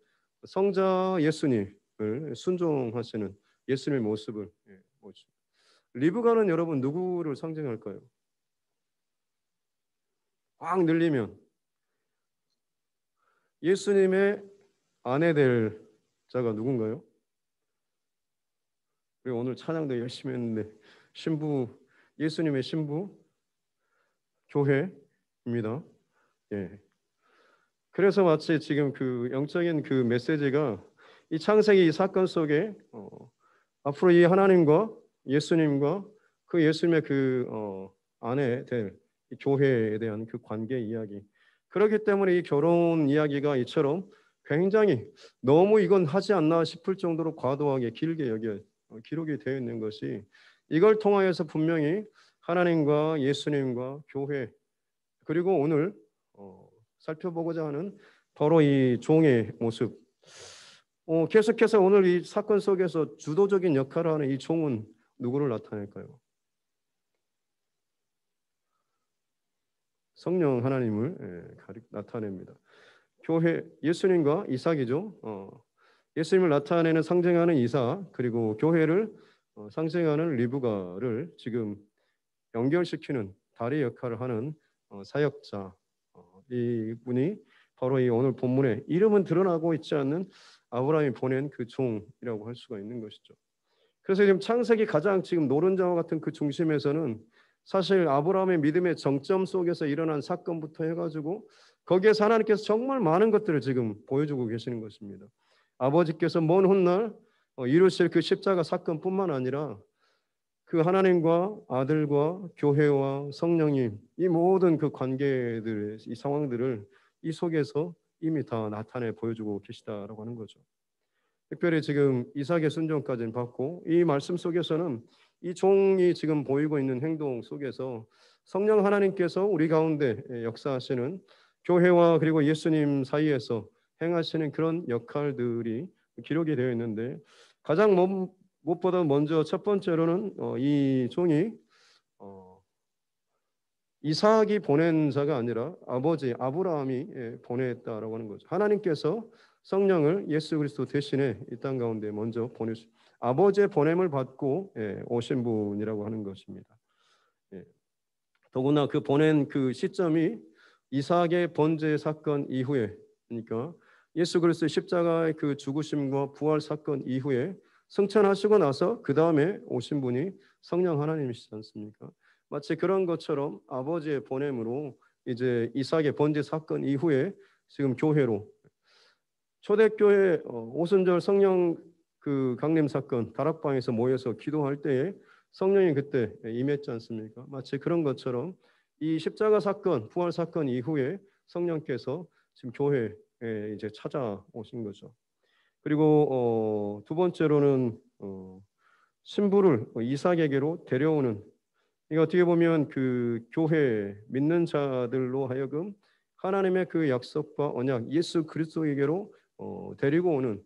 성자 예수님을 순종하시는 예수님의 모습을 보죠. 리브가는 여러분 누구를 상징할까요? 확 늘리면 예수님의 아내 될 자가 누군가요? 우리 오늘 찬양도 열심히 했는데 신부, 예수님의 신부 교회입니다. 예. 그래서 마치 지금 그 영적인 그 메시지가 이 창세기 이 사건 속에 앞으로 이 하나님과 예수님과 그 예수님의 그 아내 될 이 교회에 대한 그 관계 이야기. 그렇기 때문에 이 결혼 이야기가 이처럼 굉장히 너무 이건 하지 않나 싶을 정도로 과도하게 길게 기록이 되어 있는 것이 이걸 통하여서 분명히 하나님과 예수님과 교회 그리고 오늘 살펴보고자 하는 바로 이 종의 모습. 계속해서 오늘 이 사건 속에서 주도적인 역할을 하는 이 종은 누구를 나타낼까요? 성령 하나님을 나타냅니다. 교회 예수님과 이삭이죠. 예수님을 나타내는 상징하는 이삭 그리고 교회를 상징하는 리브가를 지금 연결시키는 다리 역할을 하는 사역자 이 분이 바로 이 오늘 본문에 이름은 드러나고 있지 않는 아브라함이 보낸 그 종이라고 할 수가 있는 것이죠. 그래서 지금 창세기 가장 지금 노른자와 같은 그 중심에서는 사실 아브라함의 믿음의 정점 속에서 일어난 사건부터 해가지고 거기에서 하나님께서 정말 많은 것들을 지금 보여주고 계시는 것입니다. 아버지께서 먼 훗날 이루실 그 십자가 사건뿐만 아니라 그 하나님과 아들과 교회와 성령님 이 모든 그 관계들 이 상황들을 이 속에서 이미 다 나타내 보여주고 계시다라고 하는 거죠. 특별히 지금 이삭의 순종까지는 봤고 이 말씀 속에서는 이 종이 지금 보이고 있는 행동 속에서 성령 하나님께서 우리 가운데 역사하시는 교회와 그리고 예수님 사이에서 행하시는 그런 역할들이 기록이 되어 있는데 가장 무엇보다 먼저 첫 번째로는 이 종이 이삭이 보낸 자가 아니라 아버지 아브라함이 보냈다라고 하는 거죠. 하나님께서 성령을 예수 그리스도 대신에 이 땅 가운데 먼저 보내시 아버지의 보냄을 받고 오신 분이라고 하는 것입니다. 더구나 그 보낸 그 시점이 이삭의 번제 사건 이후에 그러니까 예수 그리스도의 십자가의 그 죽으심과 부활 사건 이후에 승천하시고 나서 그 다음에 오신 분이 성령 하나님이시지 않습니까? 마치 그런 것처럼 아버지의 보냄으로 이제 이삭의 번제 사건 이후에 지금 교회로 초대교회 오순절 성령 그 강림 사건 다락방에서 모여서 기도할 때에 성령이 그때 임했지 않습니까? 마치 그런 것처럼 이 십자가 사건, 부활 사건 이후에 성령께서 지금 교회에 이제 찾아오신 거죠. 그리고 두 번째로는 신부를 이삭에게로 데려오는 이거 어떻게 보면 그 교회 믿는 자들로 하여금 하나님의 그 약속과 언약 예수 그리스도에게로 데리고 오는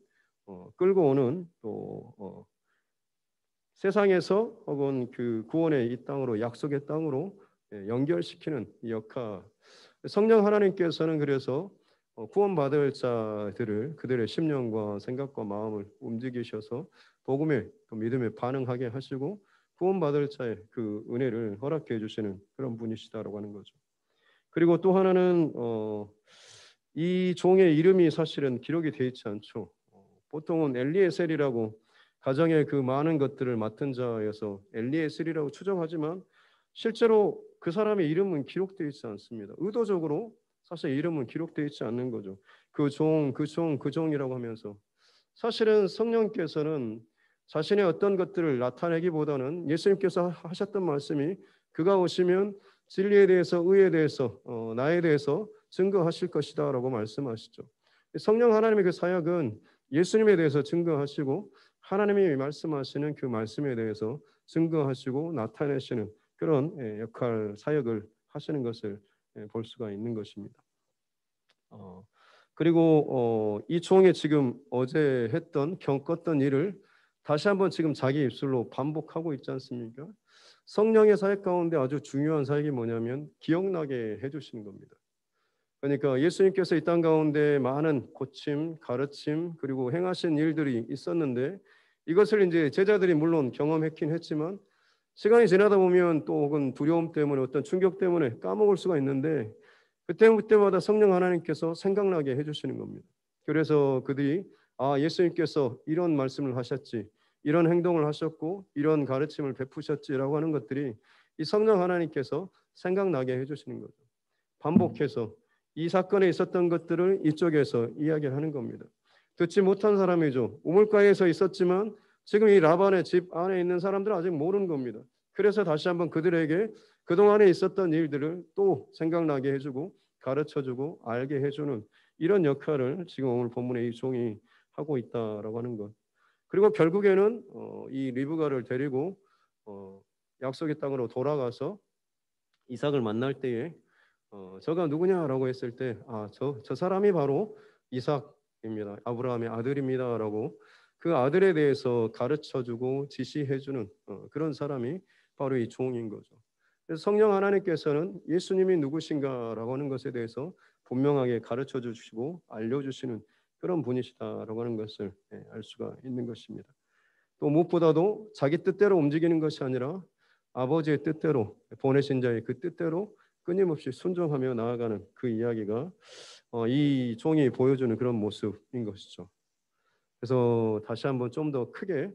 끌고 오는 또 세상에서 혹은 그 구원의 이 땅으로 약속의 땅으로 연결시키는 역할. 성령 하나님께서는 그래서 구원받을 자들을 그들의 심령과 생각과 마음을 움직이셔서 복음에 믿음에 반응하게 하시고 구원받을 자의 그 은혜를 허락해 주시는 그런 분이시다라고 하는 거죠. 그리고 또 하나는 이 종의 이름이 사실은 기록이 되어 있지 않죠. 보통은 엘리에셀이라고 가정의 그 많은 것들을 맡은 자여서 엘리에셀이라고 추정하지만 실제로 그 사람의 이름은 기록되어 있지 않습니다. 의도적으로 사실 이름은 기록되어 있지 않는 거죠. 그 종, 그 종, 그 종이라고 하면서 사실은 성령께서는 자신의 어떤 것들을 나타내기보다는 예수님께서 하셨던 말씀이 그가 오시면 진리에 대해서 의에 대해서 나에 대해서 증거하실 것이다라고 말씀하시죠. 성령 하나님의 그 사역은 예수님에 대해서 증거하시고 하나님이 말씀하시는 그 말씀에 대해서 증거하시고 나타내시는 그런 역할 사역을 하시는 것을 볼 수가 있는 것입니다. 그리고 이 종이 지금 어제 했던 겪었던 일을 다시 한번 지금 자기 입술로 반복하고 있지 않습니까? 성령의 사역 가운데 아주 중요한 사역이 뭐냐면 기억나게 해주시는 겁니다. 그러니까 예수님께서 이 땅 가운데 많은 고침, 가르침 그리고 행하신 일들이 있었는데 이것을 이제 제자들이 물론 경험했긴 했지만 시간이 지나다 보면 또 혹은 두려움 때문에 어떤 충격 때문에 까먹을 수가 있는데 그때마다 성령 하나님께서 생각나게 해주시는 겁니다. 그래서 그들이 예수님께서 이런 말씀을 하셨지, 이런 행동을 하셨고 이런 가르침을 베푸셨지라고 하는 것들이 이 성령 하나님께서 생각나게 해주시는 거죠. 반복해서 이 사건에 있었던 것들을 이쪽에서 이야기하는 겁니다. 듣지 못한 사람이죠. 우물가에서 있었지만 지금 이 라반의 집 안에 있는 사람들은 아직 모르는 겁니다. 그래서 다시 한번 그들에게 그동안에 있었던 일들을 또 생각나게 해주고 가르쳐주고 알게 해주는 이런 역할을 지금 오늘 본문의 이 종이 하고 있다라고 하는 것. 그리고 결국에는 이 리브가를 데리고 약속의 땅으로 돌아가서 이삭을 만날 때에 저가 누구냐라고 했을 때 저 사람이 바로 이삭입니다. 아브라함의 아들입니다라고 그 아들에 대해서 가르쳐주고 지시해주는 그런 사람이 바로 이 종인 거죠. 그래서 성령 하나님께서는 예수님이 누구신가라고 하는 것에 대해서 분명하게 가르쳐 주시고 알려주시는 그런 분이시다라고 하는 것을 알 수가 있는 것입니다. 또 무엇보다도 자기 뜻대로 움직이는 것이 아니라 아버지의 뜻대로 보내신 자의 그 뜻대로 끊임없이 순종하며 나아가는 그 이야기가 이 종이 보여주는 그런 모습인 것이죠. 그래서 다시 한번 좀 더 크게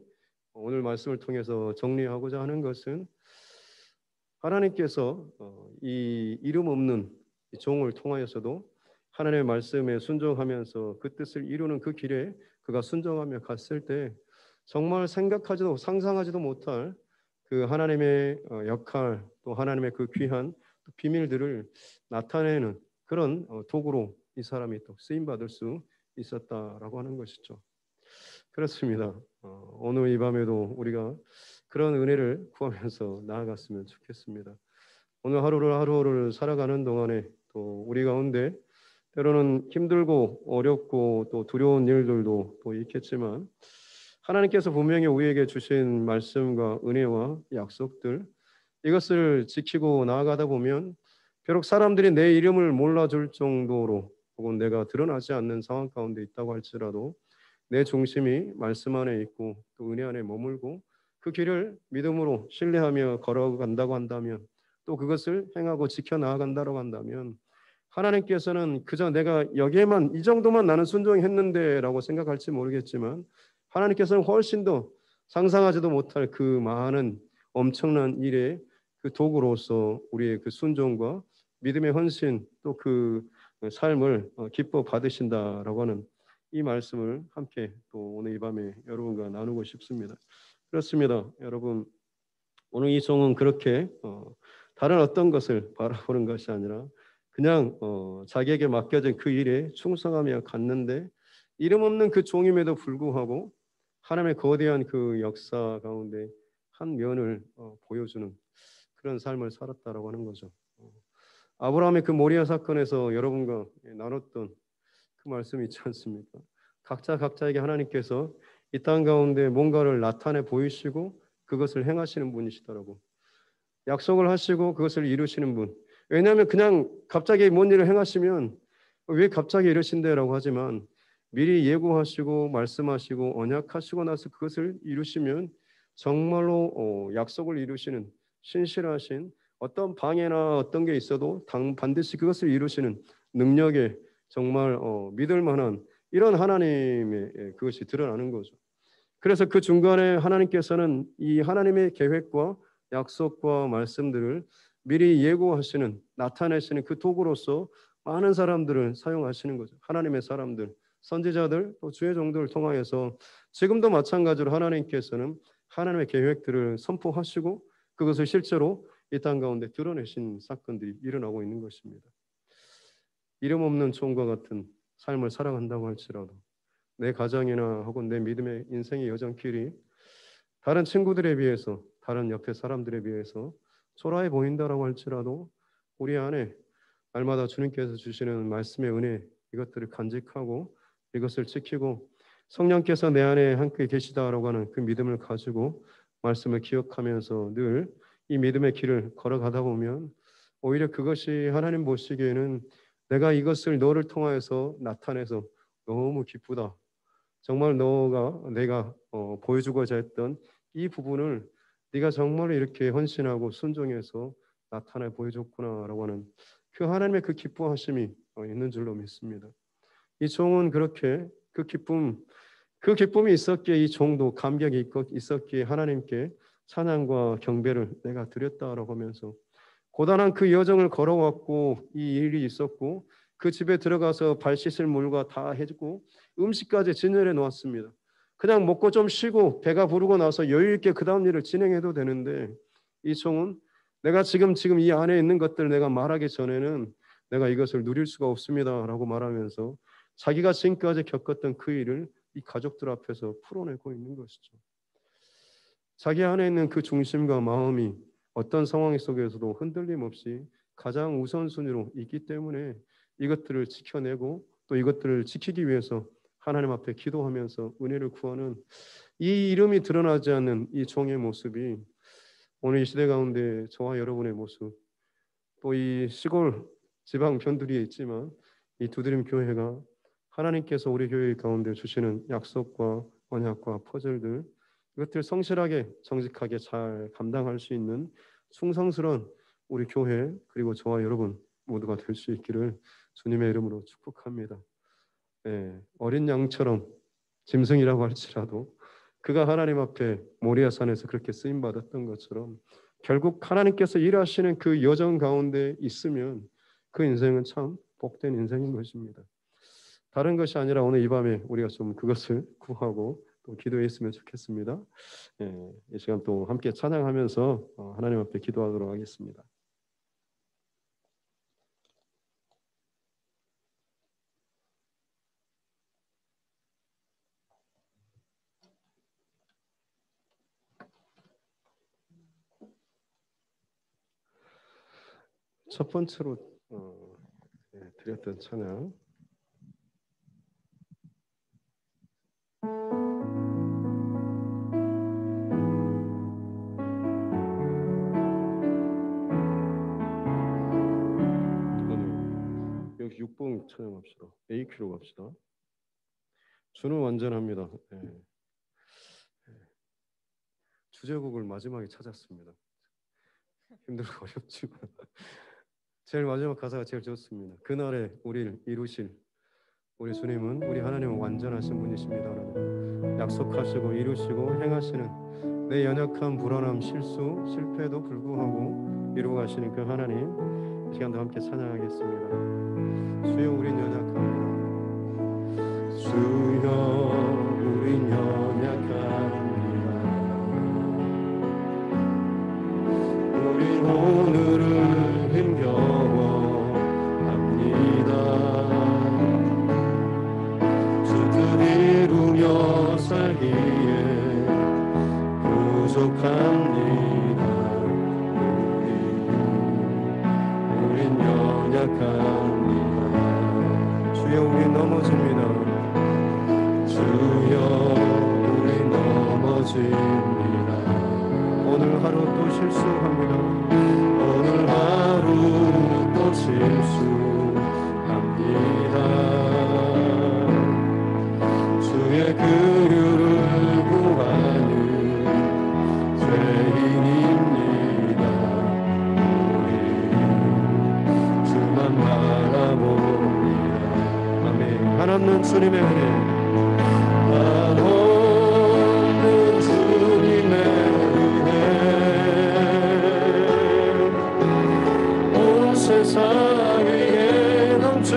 오늘 말씀을 통해서 정리하고자 하는 것은 하나님께서 이 이름 없는 이 종을 통하여서도 하나님의 말씀에 순종하면서 그 뜻을 이루는 그 길에 그가 순종하며 갔을 때 정말 생각하지도 상상하지도 못할 그 하나님의 역할 또 하나님의 그 귀한 비밀들을 나타내는 그런 도구로 이 사람이 또 쓰임 받을 수 있었다라고 하는 것이죠. 그렇습니다. 오늘 이 밤에도 우리가 그런 은혜를 구하면서 나아갔으면 좋겠습니다. 오늘 하루를 살아가는 동안에 또 우리 가운데 때로는 힘들고 어렵고 또 두려운 일들도 또 있겠지만 하나님께서 분명히 우리에게 주신 말씀과 은혜와 약속들 이것을 지키고 나아가다 보면 비록 사람들이 내 이름을 몰라줄 정도로 혹은 내가 드러나지 않는 상황 가운데 있다고 할지라도 내 중심이 말씀 안에 있고 또 은혜 안에 머물고 그 길을 믿음으로 신뢰하며 걸어간다고 한다면 또 그것을 행하고 지켜나간다고 한다면 하나님께서는 그저 내가 여기에만 이 정도만 나는 순종했는데 라고 생각할지 모르겠지만 하나님께서는 훨씬 더 상상하지도 못할 그 많은 엄청난 일의 그 도구로서 우리의 그 순종과 믿음의 헌신 또 그 삶을 기뻐 받으신다라고 하는 이 말씀을 함께 또 오늘 이 밤에 여러분과 나누고 싶습니다. 그렇습니다. 여러분 오늘 이 종은 그렇게 다른 어떤 것을 바라보는 것이 아니라 그냥 자기에게 맡겨진 그 일에 충성하며 갔는데 이름 없는 그 종임에도 불구하고 하나님의 거대한 그 역사 가운데 한 면을 보여주는 그런 삶을 살았다라고 하는 거죠. 아브라함의 그 모리아 사건에서 여러분과 나눴던 그 말씀이 있지 않습니까? 각자에게 하나님께서 이 땅 가운데 뭔가를 나타내 보이시고 그것을 행하시는 분이시더라고. 약속을 하시고 그것을 이루시는 분. 왜냐하면 그냥 갑자기 뭔 일을 행하시면 왜 갑자기 이러신대라고 하지만 미리 예고하시고 말씀하시고 언약하시고 나서 그것을 이루시면 정말로 약속을 이루시는 신실하신 어떤 방해나 어떤 게 있어도 반드시 그것을 이루시는 능력에 정말 믿을 만한 이런 하나님의 그것이 드러나는 거죠. 그래서 그 중간에 하나님께서는 이 하나님의 계획과 약속과 말씀들을 미리 예고하시는 나타내시는 그 도구로서 많은 사람들을 사용하시는 거죠. 하나님의 사람들, 선지자들, 또 주의 종들을 통하여서 지금도 마찬가지로 하나님께서는 하나님의 계획들을 선포하시고 그것을 실제로 이 땅 가운데 드러내신 사건들이 일어나고 있는 것입니다. 이름 없는 종과 같은 삶을 살아간다고 할지라도 내 가정이나 혹은 내 믿음의 인생의 여정길이 다른 친구들에 비해서, 다른 옆에 사람들에 비해서 초라해 보인다라고 할지라도 우리 안에 날마다 주님께서 주시는 말씀의 은혜, 이것들을 간직하고 이것을 지키고 성령께서 내 안에 함께 계시다라고 하는 그 믿음을 가지고 말씀을 기억하면서 늘 이 믿음의 길을 걸어가다 보면 오히려 그것이 하나님 보시기에는 내가 이것을 너를 통하여서 나타내서 너무 기쁘다. 정말 내가 보여주고자 했던 이 부분을 네가 정말 이렇게 헌신하고 순종해서 나타내 보여줬구나라고 하는 그 하나님의 그 기뻐하심이 있는 줄로 믿습니다. 이 종은 그렇게 그 기쁨이 있었기에 이 종도 감격이 있었기에 하나님께 찬양과 경배를 내가 드렸다라고 하면서 고단한 그 여정을 걸어왔고 이 일이 있었고 그 집에 들어가서 발 씻을 물과 다 해주고 음식까지 진열해 놓았습니다. 그냥 먹고 좀 쉬고 배가 부르고 나서 여유 있게 그 다음 일을 진행해도 되는데 이 종은 내가 지금 이 안에 있는 것들 내가 말하기 전에는 내가 이것을 누릴 수가 없습니다라고 말하면서 자기가 지금까지 겪었던 그 일을 이 가족들 앞에서 풀어내고 있는 것이죠. 자기 안에 있는 그 중심과 마음이 어떤 상황 속에서도 흔들림 없이 가장 우선순위로 있기 때문에 이것들을 지켜내고 또 이것들을 지키기 위해서 하나님 앞에 기도하면서 은혜를 구하는 이 이름이 드러나지 않는 이 종의 모습이 오늘 이 시대 가운데 저와 여러분의 모습, 또 이 시골 지방 변두리에 있지만 이 두드림 교회가 하나님께서 우리 교회 가운데 주시는 약속과 언약과 퍼즐들, 이것들 성실하게 정직하게 잘 감당할 수 있는 충성스러운 우리 교회 그리고 저와 여러분 모두가 될 수 있기를 주님의 이름으로 축복합니다. 어린 양처럼 짐승이라고 할지라도 그가 하나님 앞에 모리아산에서 그렇게 쓰임 받았던 것처럼 결국 하나님께서 일하시는 그 여정 가운데 있으면 그 인생은 참 복된 인생인 것입니다. 다른 것이 아니라 오늘 이 밤에 우리가 좀 그것을 구하고 또 기도했으면 좋겠습니다. 이 시간 또 함께 찬양하면서 하나님 앞에 기도하도록 하겠습니다. 첫 번째로 드렸던 찬양 여기 6번 찬양합시다. AQ로 갑시다. 주는 완전합니다. 주제곡을 마지막에 찾았습니다. 힘들고 어렵지만 제일 마지막 가사가 제일 좋습니다. 그날에 우리를 이루실 우리 주님은 우리 하나님은 완전하신 분이십니다. 약속하시고 이루시고 행하시는 내 연약함, 불안함, 실수, 실패에도 불구하고 이루어 가시는 그 하나님, 이 시간도 함께 찬양하겠습니다. 주여 우린 연약합니다. 주여 우린 연약합니다. 우린 오늘을 힘겨워합니다. 주 뜻 이루며 살기에 부족합니다. 우린 연약합니다. 주여 우린 넘어집니다. 주여 우리 넘어집니다. 오늘 하루 또 실수합니다. 오늘 하루 또 실수합니다. 주의 긍휼을 구하는 죄인입니다. 우리 주만 바라봅니다. 아멘. 한없는 주님의 은혜, 한없는 주님의 은혜, 온 세상 위에 넘치는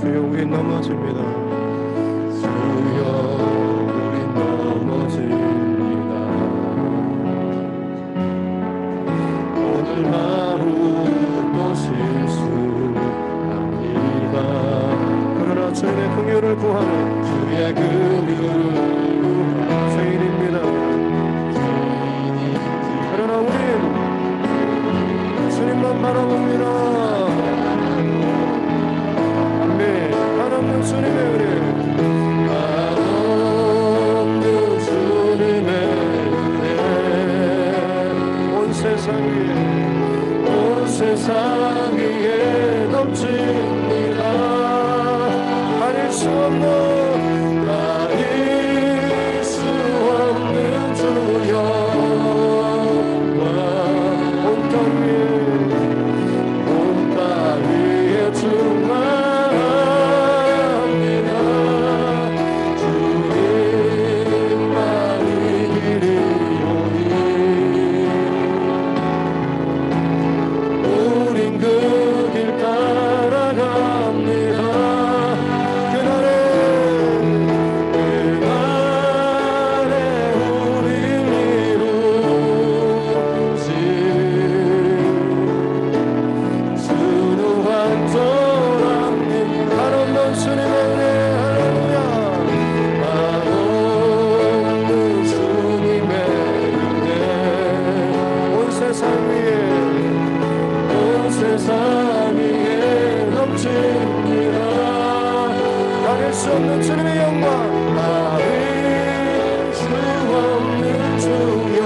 주여 우린 넘어집니다. 주여 우린 넘어집니다. 오늘 하루 또 실수합니다. 그러나 주님의 긍휼을 구하는 주의 긍휼을 죄인입니다. 그러나 우린 주님만 바라봅니다. 아멘. 한없는 주님의 은혜, 한없는 주님의 은혜 온 세상 위에 온 세상 위에 넘칩니다. 가릴 수 없는 가릴 수 없는 주여 온 땅 위에 온 땅 위에 충만합니다. 주님만이 길이오니 우린 그 길 따라갑니다. 그날에 우릴 이루지 순우한 사랑님 한없는 주님의 은혜, 할렐루야. 한없는 주님의 은혜 온 세상 위에 온 세상 위에 넘칩니다. 가릴 수 없는 주님의 영광, 가릴 수 없는 주여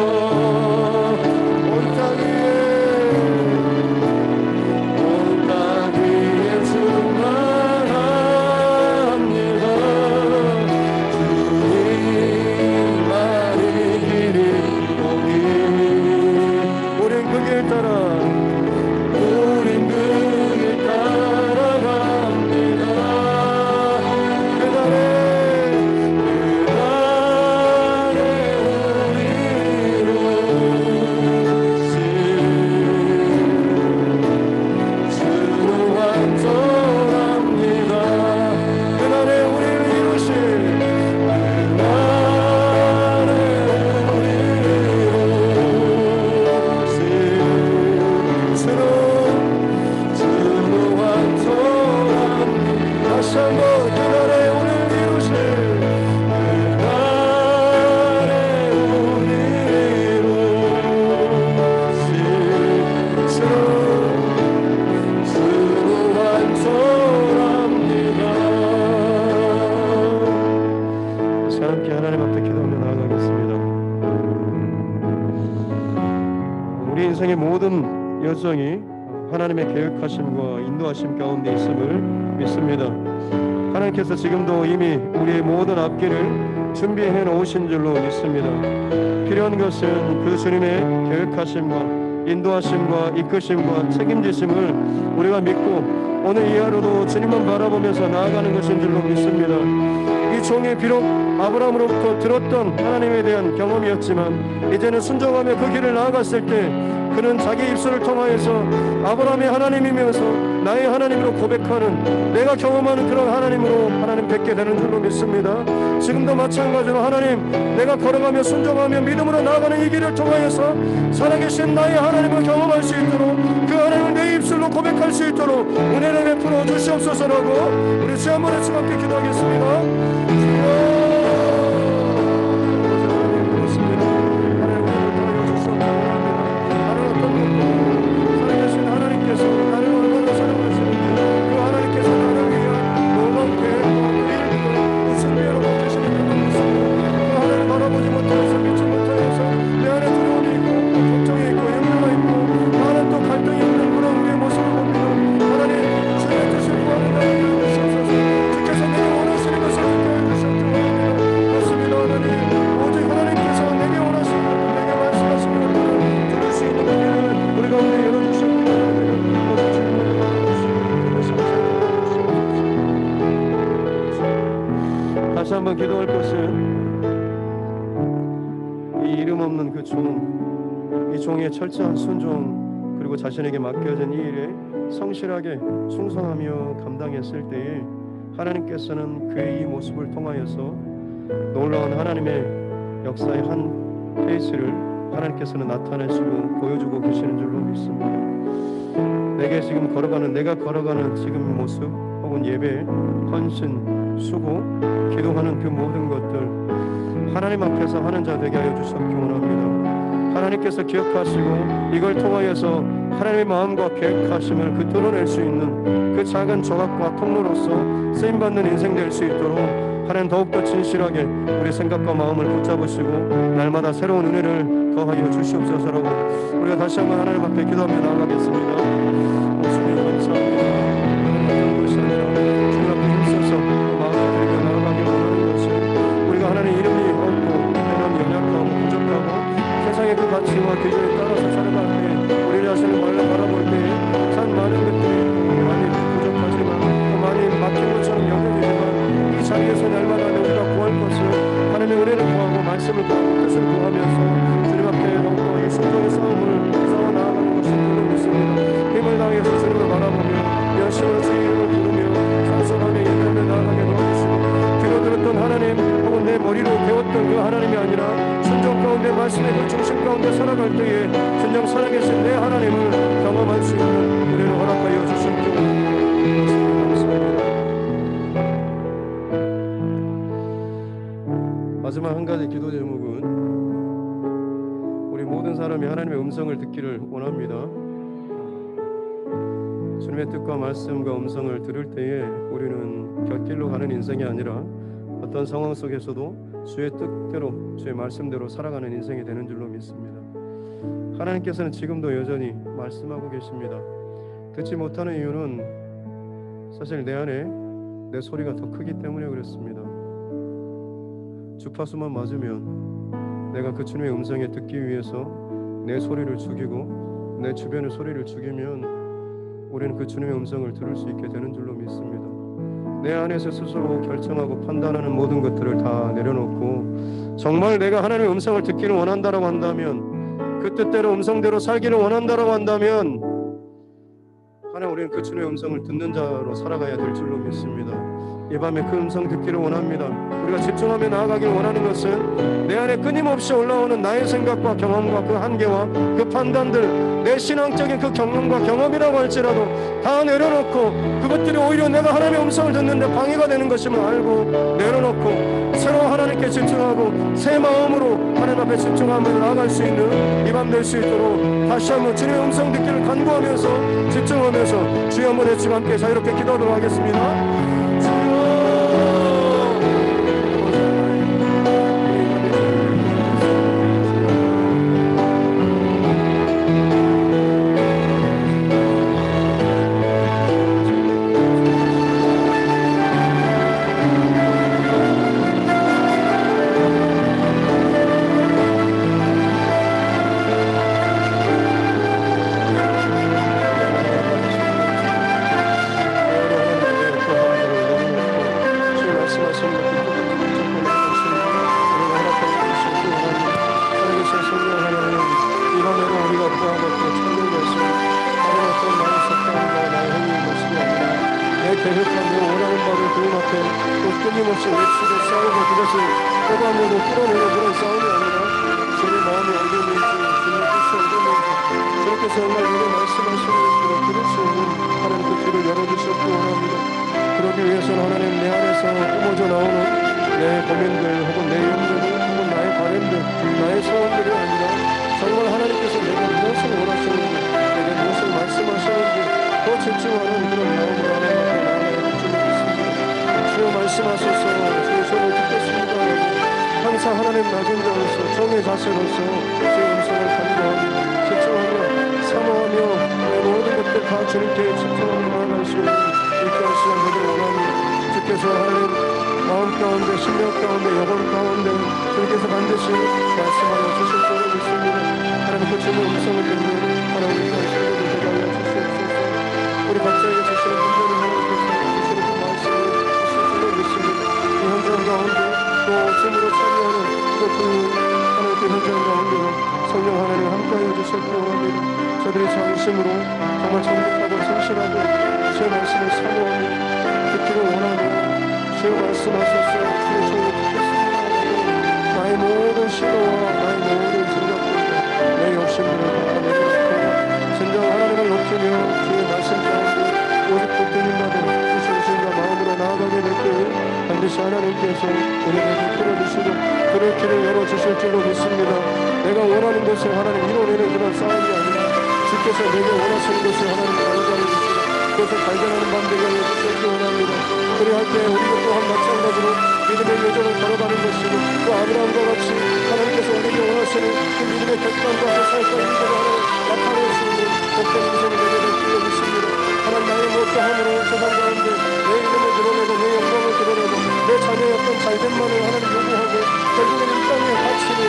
온 땅 위에 온 땅 위에 충만합니다. 주님만이 길이오니 우린 그 길 따라 우린 그 길 따라갑니다. 그날에 우리 이루시 순우한 사랑입니다. 그날에 우리를 이루실 다시 한번 그날에 우리를 이루실 함께 하나님 앞에 기도하며 나아가겠습니다. 우리 인생의 모든 여정이 하나님의 계획하심과 인도하심 가운데 있음을 믿습니다. 하나님께서 지금도 이미 우리의 모든 앞길을 준비해 놓으신 줄로 믿습니다. 필요한 것은 그 주님의 계획하심과 인도하심과 이끄심과 책임지심을 우리가 믿고 오늘 이 하루도 주님만 바라보면서 나아가는 것인 줄로 믿습니다. 이 종이 비록 아브라함으로부터 들었던 하나님에 대한 경험이었지만 이제는 순종하며 그 길을 나아갔을 때 그는 자기 입술을 통하여서 아브라함의 하나님이면서 나의 하나님으로 고백하는, 내가 경험하는 그런 하나님으로 하나님 뵙게 되는 줄로 믿습니다. 지금도 마찬가지로 하나님, 내가 걸어가며 순종하며 믿음으로 나아가는 이 길을 통하여서 살아계신 나의 하나님을 경험할 수 있도록, 그 하나님을 내 입술로 고백할 수 있도록 은혜를 베풀어 주시옵소서라고 우리 주 한 번에 함께 기도하겠습니다. 주여, 다시 한번 기도할 것은 이 이름 없는 그 종, 이 종의 철저한 순종, 그리고 자신에게 맡겨진 이 일에 성실하게 충성하며 감당했을 때에 하나님께서는 그의 이 모습을 통하여서 놀라운 하나님의 역사의 한 페이스를 하나님께서는 나타내시고 보여주고 계시는 줄로 믿습니다. 내가 걸어가는 지금 모습 혹은 예배, 헌신, 수고, 기도하는 그 모든 것들 하나님 앞에서 하는 자 되게 하여 주셨기 원합니다. 하나님께서 기억하시고 이걸 통하여서 하나님의 마음과 계획하심을 그 드러낼 수 있는 그 작은 조각과 통로로서 쓰임받는 인생 될 수 있도록 하나님 더욱더 진실하게 우리 생각과 마음을 붙잡으시고 날마다 새로운 은혜를 더하여 주시옵소서라고 우리가 다시 한번 하나님 앞에 기도하며 나아가겠습니다. 주님 감사합니다. 하나님 것이 아니라 주님 앞에 힘써서 마음을 드리며 나아가기 원하는 것은 우리가 하나님 이름이 없고 하나님 연약하고 부족하고 세상의 그 가치와 기준에 따라서 살아갈 때 우리 자신을 바라볼 때 참 많은 것들이 많이 부족하지만 또 많이 막힌 것처럼 여겨지지만 이 자리에서 날마다 우리가 구할 것은 하나님의 은혜를 구하고 말씀을 구하고 뜻을 구하면서 주님 앞에 더욱더 이 순종의 싸움을 싸워 나아가는 것을 물론 믿습니다. 힘을 다해서 주님을 바라보며 열심히 주의 이름을 부르며 찬송하며 예배하며 나아가게 도와주시고 귀로 들었던 하나님 혹은 내 머리로 배웠던 그 하나님이 아니라 순종 가운데 말씀의 그 중심 가운데 살아갈 때에 진정 살아계신 내 하나님을 경험할 수 있는 은혜를 허락하여 주시옵소서. 감사합니다. 마지막 한 가지 기도 제목은 우리 모든 사람이 하나님의 음성을 듣기를 원합니다. 주님의 뜻과 말씀과 음성을 들을 때에 우리는 곁길로 가는 인생이 아니라 어떤 상황 속에서도 주의 뜻대로 주의 말씀대로 살아가는 인생이 되는 줄로 믿습니다. 하나님께서는 지금도 여전히 말씀하고 계십니다. 듣지 못하는 이유는 사실 내 안에 내 소리가 더 크기 때문에 그렇습니다. 주파수만 맞으면 내가 그 주님의 음성에 듣기 위해서 내 소리를 죽이고 내 주변의 소리를 죽이면 우리는 그 주님의 음성을 들을 수 있게 되는 줄로 믿습니다. 내 안에서 스스로 결정하고 판단하는 모든 것들을 다 내려놓고 정말 내가 하나님의 음성을 듣기를 원한다라고 한다면 그 뜻대로 음성대로 살기를 원한다라고 한다면 하나님 우리는 그 주님의 음성을 듣는 자로 살아가야 될 줄로 믿습니다. 이 밤에 그 음성 듣기를 원합니다. 우리가 집중하며 나아가길 원하는 것은 내 안에 끊임없이 올라오는 나의 생각과 경험과 그 한계와 그 판단들 내 신앙적인 그 경험과 경험이라고 할지라도 다 내려놓고 그것들이 오히려 내가 하나님의 음성을 듣는데 방해가 되는 것임을 알고 내려놓고 새로 하나님께 집중하고 새 마음으로 하나님 앞에 집중하며 나아갈 수 있는 이 밤 될 수 있도록 다시 한번 주님의 음성 듣기를 간구하면서 집중하면서 주여 한번 외치고 함께 자유롭게 기도하도록 하겠습니다. 끊임없이 외치고 싸우고 그것을 뽑아내고 끌어내고 그런 싸움이 아니라 주의 마음이 어디든지 주의 뜻이 어디든지 주님께서 정말 우리 말씀하시는 대로 들을 수 있는 하나님 그 길을 열어주셨기 원합니다. 그러기 위해서는 하나님 내 안에서 뿜어져 나오는 내 고민들 혹은 내 염려들 혹은 나의 바램들 나의 소원들이 아니라 정말 하나님께서 내가 무엇을 원하시는지 내게 무엇을 말씀하시는지 더 집중하는 그런 마음으로 하나님 앞에 나아가는 줄을 믿습니다. 주여 말씀하소서. 주의 손을 듣겠습니다. 항상 하나님 낮은 자로서 종의 자세로서 주의 음성을 간구하며 집중하며 사모하며 내 모든 것들 다 주님께 집중하며 나아갈 수 있는 일정한 시간 되기를 원합니다. 주께서 하나님 마음 가운데 심령 가운데 영혼 가운데 주님께서 반드시 말씀하여 주실 줄을 믿습니다. 하나님 그 주님의 음성을 듣는 하나님 우리가 신뢰를 되게 하여 주시옵소서. 우리 각자에게 주시는 문제를 하나님께서 주시는 그 말씀을 이 현장 가운데 또 춤으로 참여하는 또 하나님 그 현장 가운데 성령 하나님 함께하여 주셨기 원합니다. 저들이 전심으로 정말 정직하고 성실하고 주의 말씀을 사모하며 듣기를 원하고 주여 말씀하소서. 주의 종이 듣겠습니다. 나의 모든 시도와 나의 모든 생각들과 내 욕심들을 다 진정 하나님을 높이며 주의 말씀 가운데 오직 붙들림받은 이 정신과 마음으로 나아가게 될 때 반드시 하나님께서 우리에게 베풀어주시고 그럴 길을 열어주실 줄로 믿습니다. 내가 원하는 것을 하나님 이뤄내는 그런 싸움이 아니라 주께서 내게 원하시는 것을 하나님 알게 해주시고 그것을 발견하는 밤 되게 해주시기 원합니다. 그리할 때 우리도 또한 마찬가지로 믿음의 여정을 걸어가는 것이고 또 아브라함과 같이 하나님께서 우리에게 원하시는 그 믿음의 결단과 회사의 인들을 나타낼 수 있는 복된 인생이 되게 될 줄로 믿습니다. 하나님 나의 못다함으로 세상 가운데 내 이름을 드러내고 내 영광을 드러내고 내 자녀의 어떤 잘됨만을 하나님 요구하고 결국에는 이 땅의 가치를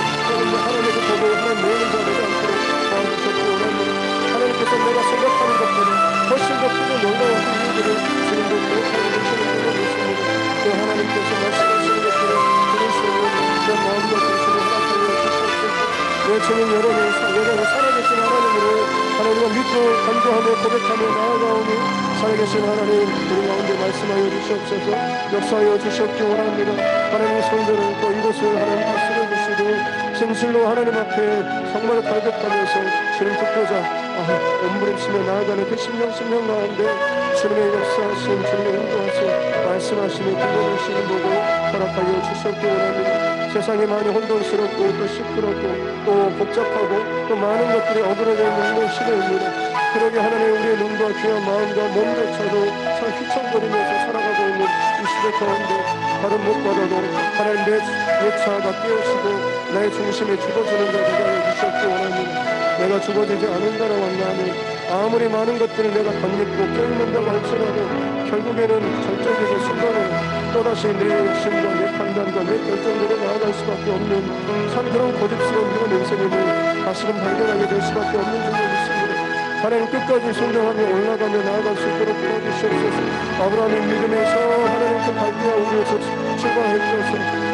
하나님께 보고 하나님 내는 자 되지 않도록 도와주셨기 원합니다. 하나님께서 내가 생각하는 것보다 훨씬 더 크고 놀라운 일들을 지금도 계획하고 계시는 줄로 믿습니다. 또 하나님께서 말씀하시는 것들을 들을 수 있는 그런 마음과 정신을 허락하여 주시옵소서. 내 주님 여러분 살아계신 하나님으로 하나님과 믿고 간구하며 고백하며 나아가오니 살아계신 하나님 우리 가운데 말씀하여 주시옵소서. 역사하여 주시옵기 원합니다. 하나님의 성도를 또 이곳을 하나님 다스려 주시고 진실로 하나님 앞에 정말 갈급하면서 주님 듣고자 몸부림치며 나아가는 그 심령 가운데 주님의 역사하심 주님의 인도하심 말씀하시며 들려주시는 보고 허락하여 주시옵기 원합니다. 세상이 많이 혼돈스럽고 또 시끄럽고 또 복잡하고 또 많은 것들이 어그러져 있는 시대입니다. 그러게 하나님 우리의 눈과 귀와 마음과 몸조차도 참 휘청거리면서 살아가고 있는 이 시대 가운데 발은 못 받아도 하나님 내 차가 깨우시고 나의 중심에 죽어주는 자 되게 하여 주시옵기 원합니다. 내가 죽어지지 않는다라고 한다면 아무리 많은 것들을 내가 덧입고 껴있는다고 할지라도 결국에는 절정에서 순간에 또다시 내 욕심과 내 판단과 내 결정대로 나아갈 수밖에 없는 참 그런 고집스러운 그런 인생임을 다시금 발견하게 될 수밖에 없는 줄로 믿습니다. 하나님 끝까지 순종하며 올라가며 나아갈 수 있도록 도와주시옵소서. 아브라함의 믿음에서 하나님 그 갈대아 우리에서 출발했어서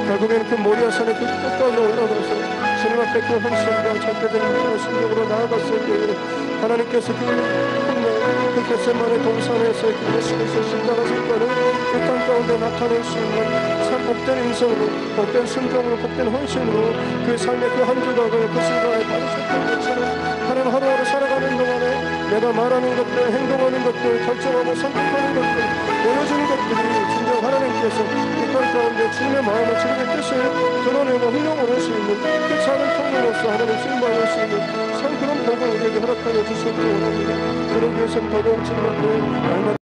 결국에는 그 모리아산의 그 끝까지 올라가서 주님 앞에 그 헌신과 절대적인 믿음의 순종으로 나아갔을 때 하나님께서 그 겟세마네 동산에서 예수께서 십자가 사건을 이 땅 가운데 나타낼 수 있는 참 복된 인생으로 복된 순종으로 복된 헌신으로 그 삶의 그 한 조각을 그 순간에 받으셨던 것처럼 하나님 하루하루 살아가는 동안에 내가 말하는 것들 행동하는 것들 결정하고 선택하는 것들 보여주는 것들이 진정 하나님께서 이 땅 가운데 주님의 마음을 주님의 뜻을 드러내고 흘려보낼 수 있는 그 작은 통로로서 하나님 쓰임받을 수 있는 참 그런 복을 우리에게 허락하여 주시옵기 원합니다. 그러기 위해서는 더더욱 주님 앞에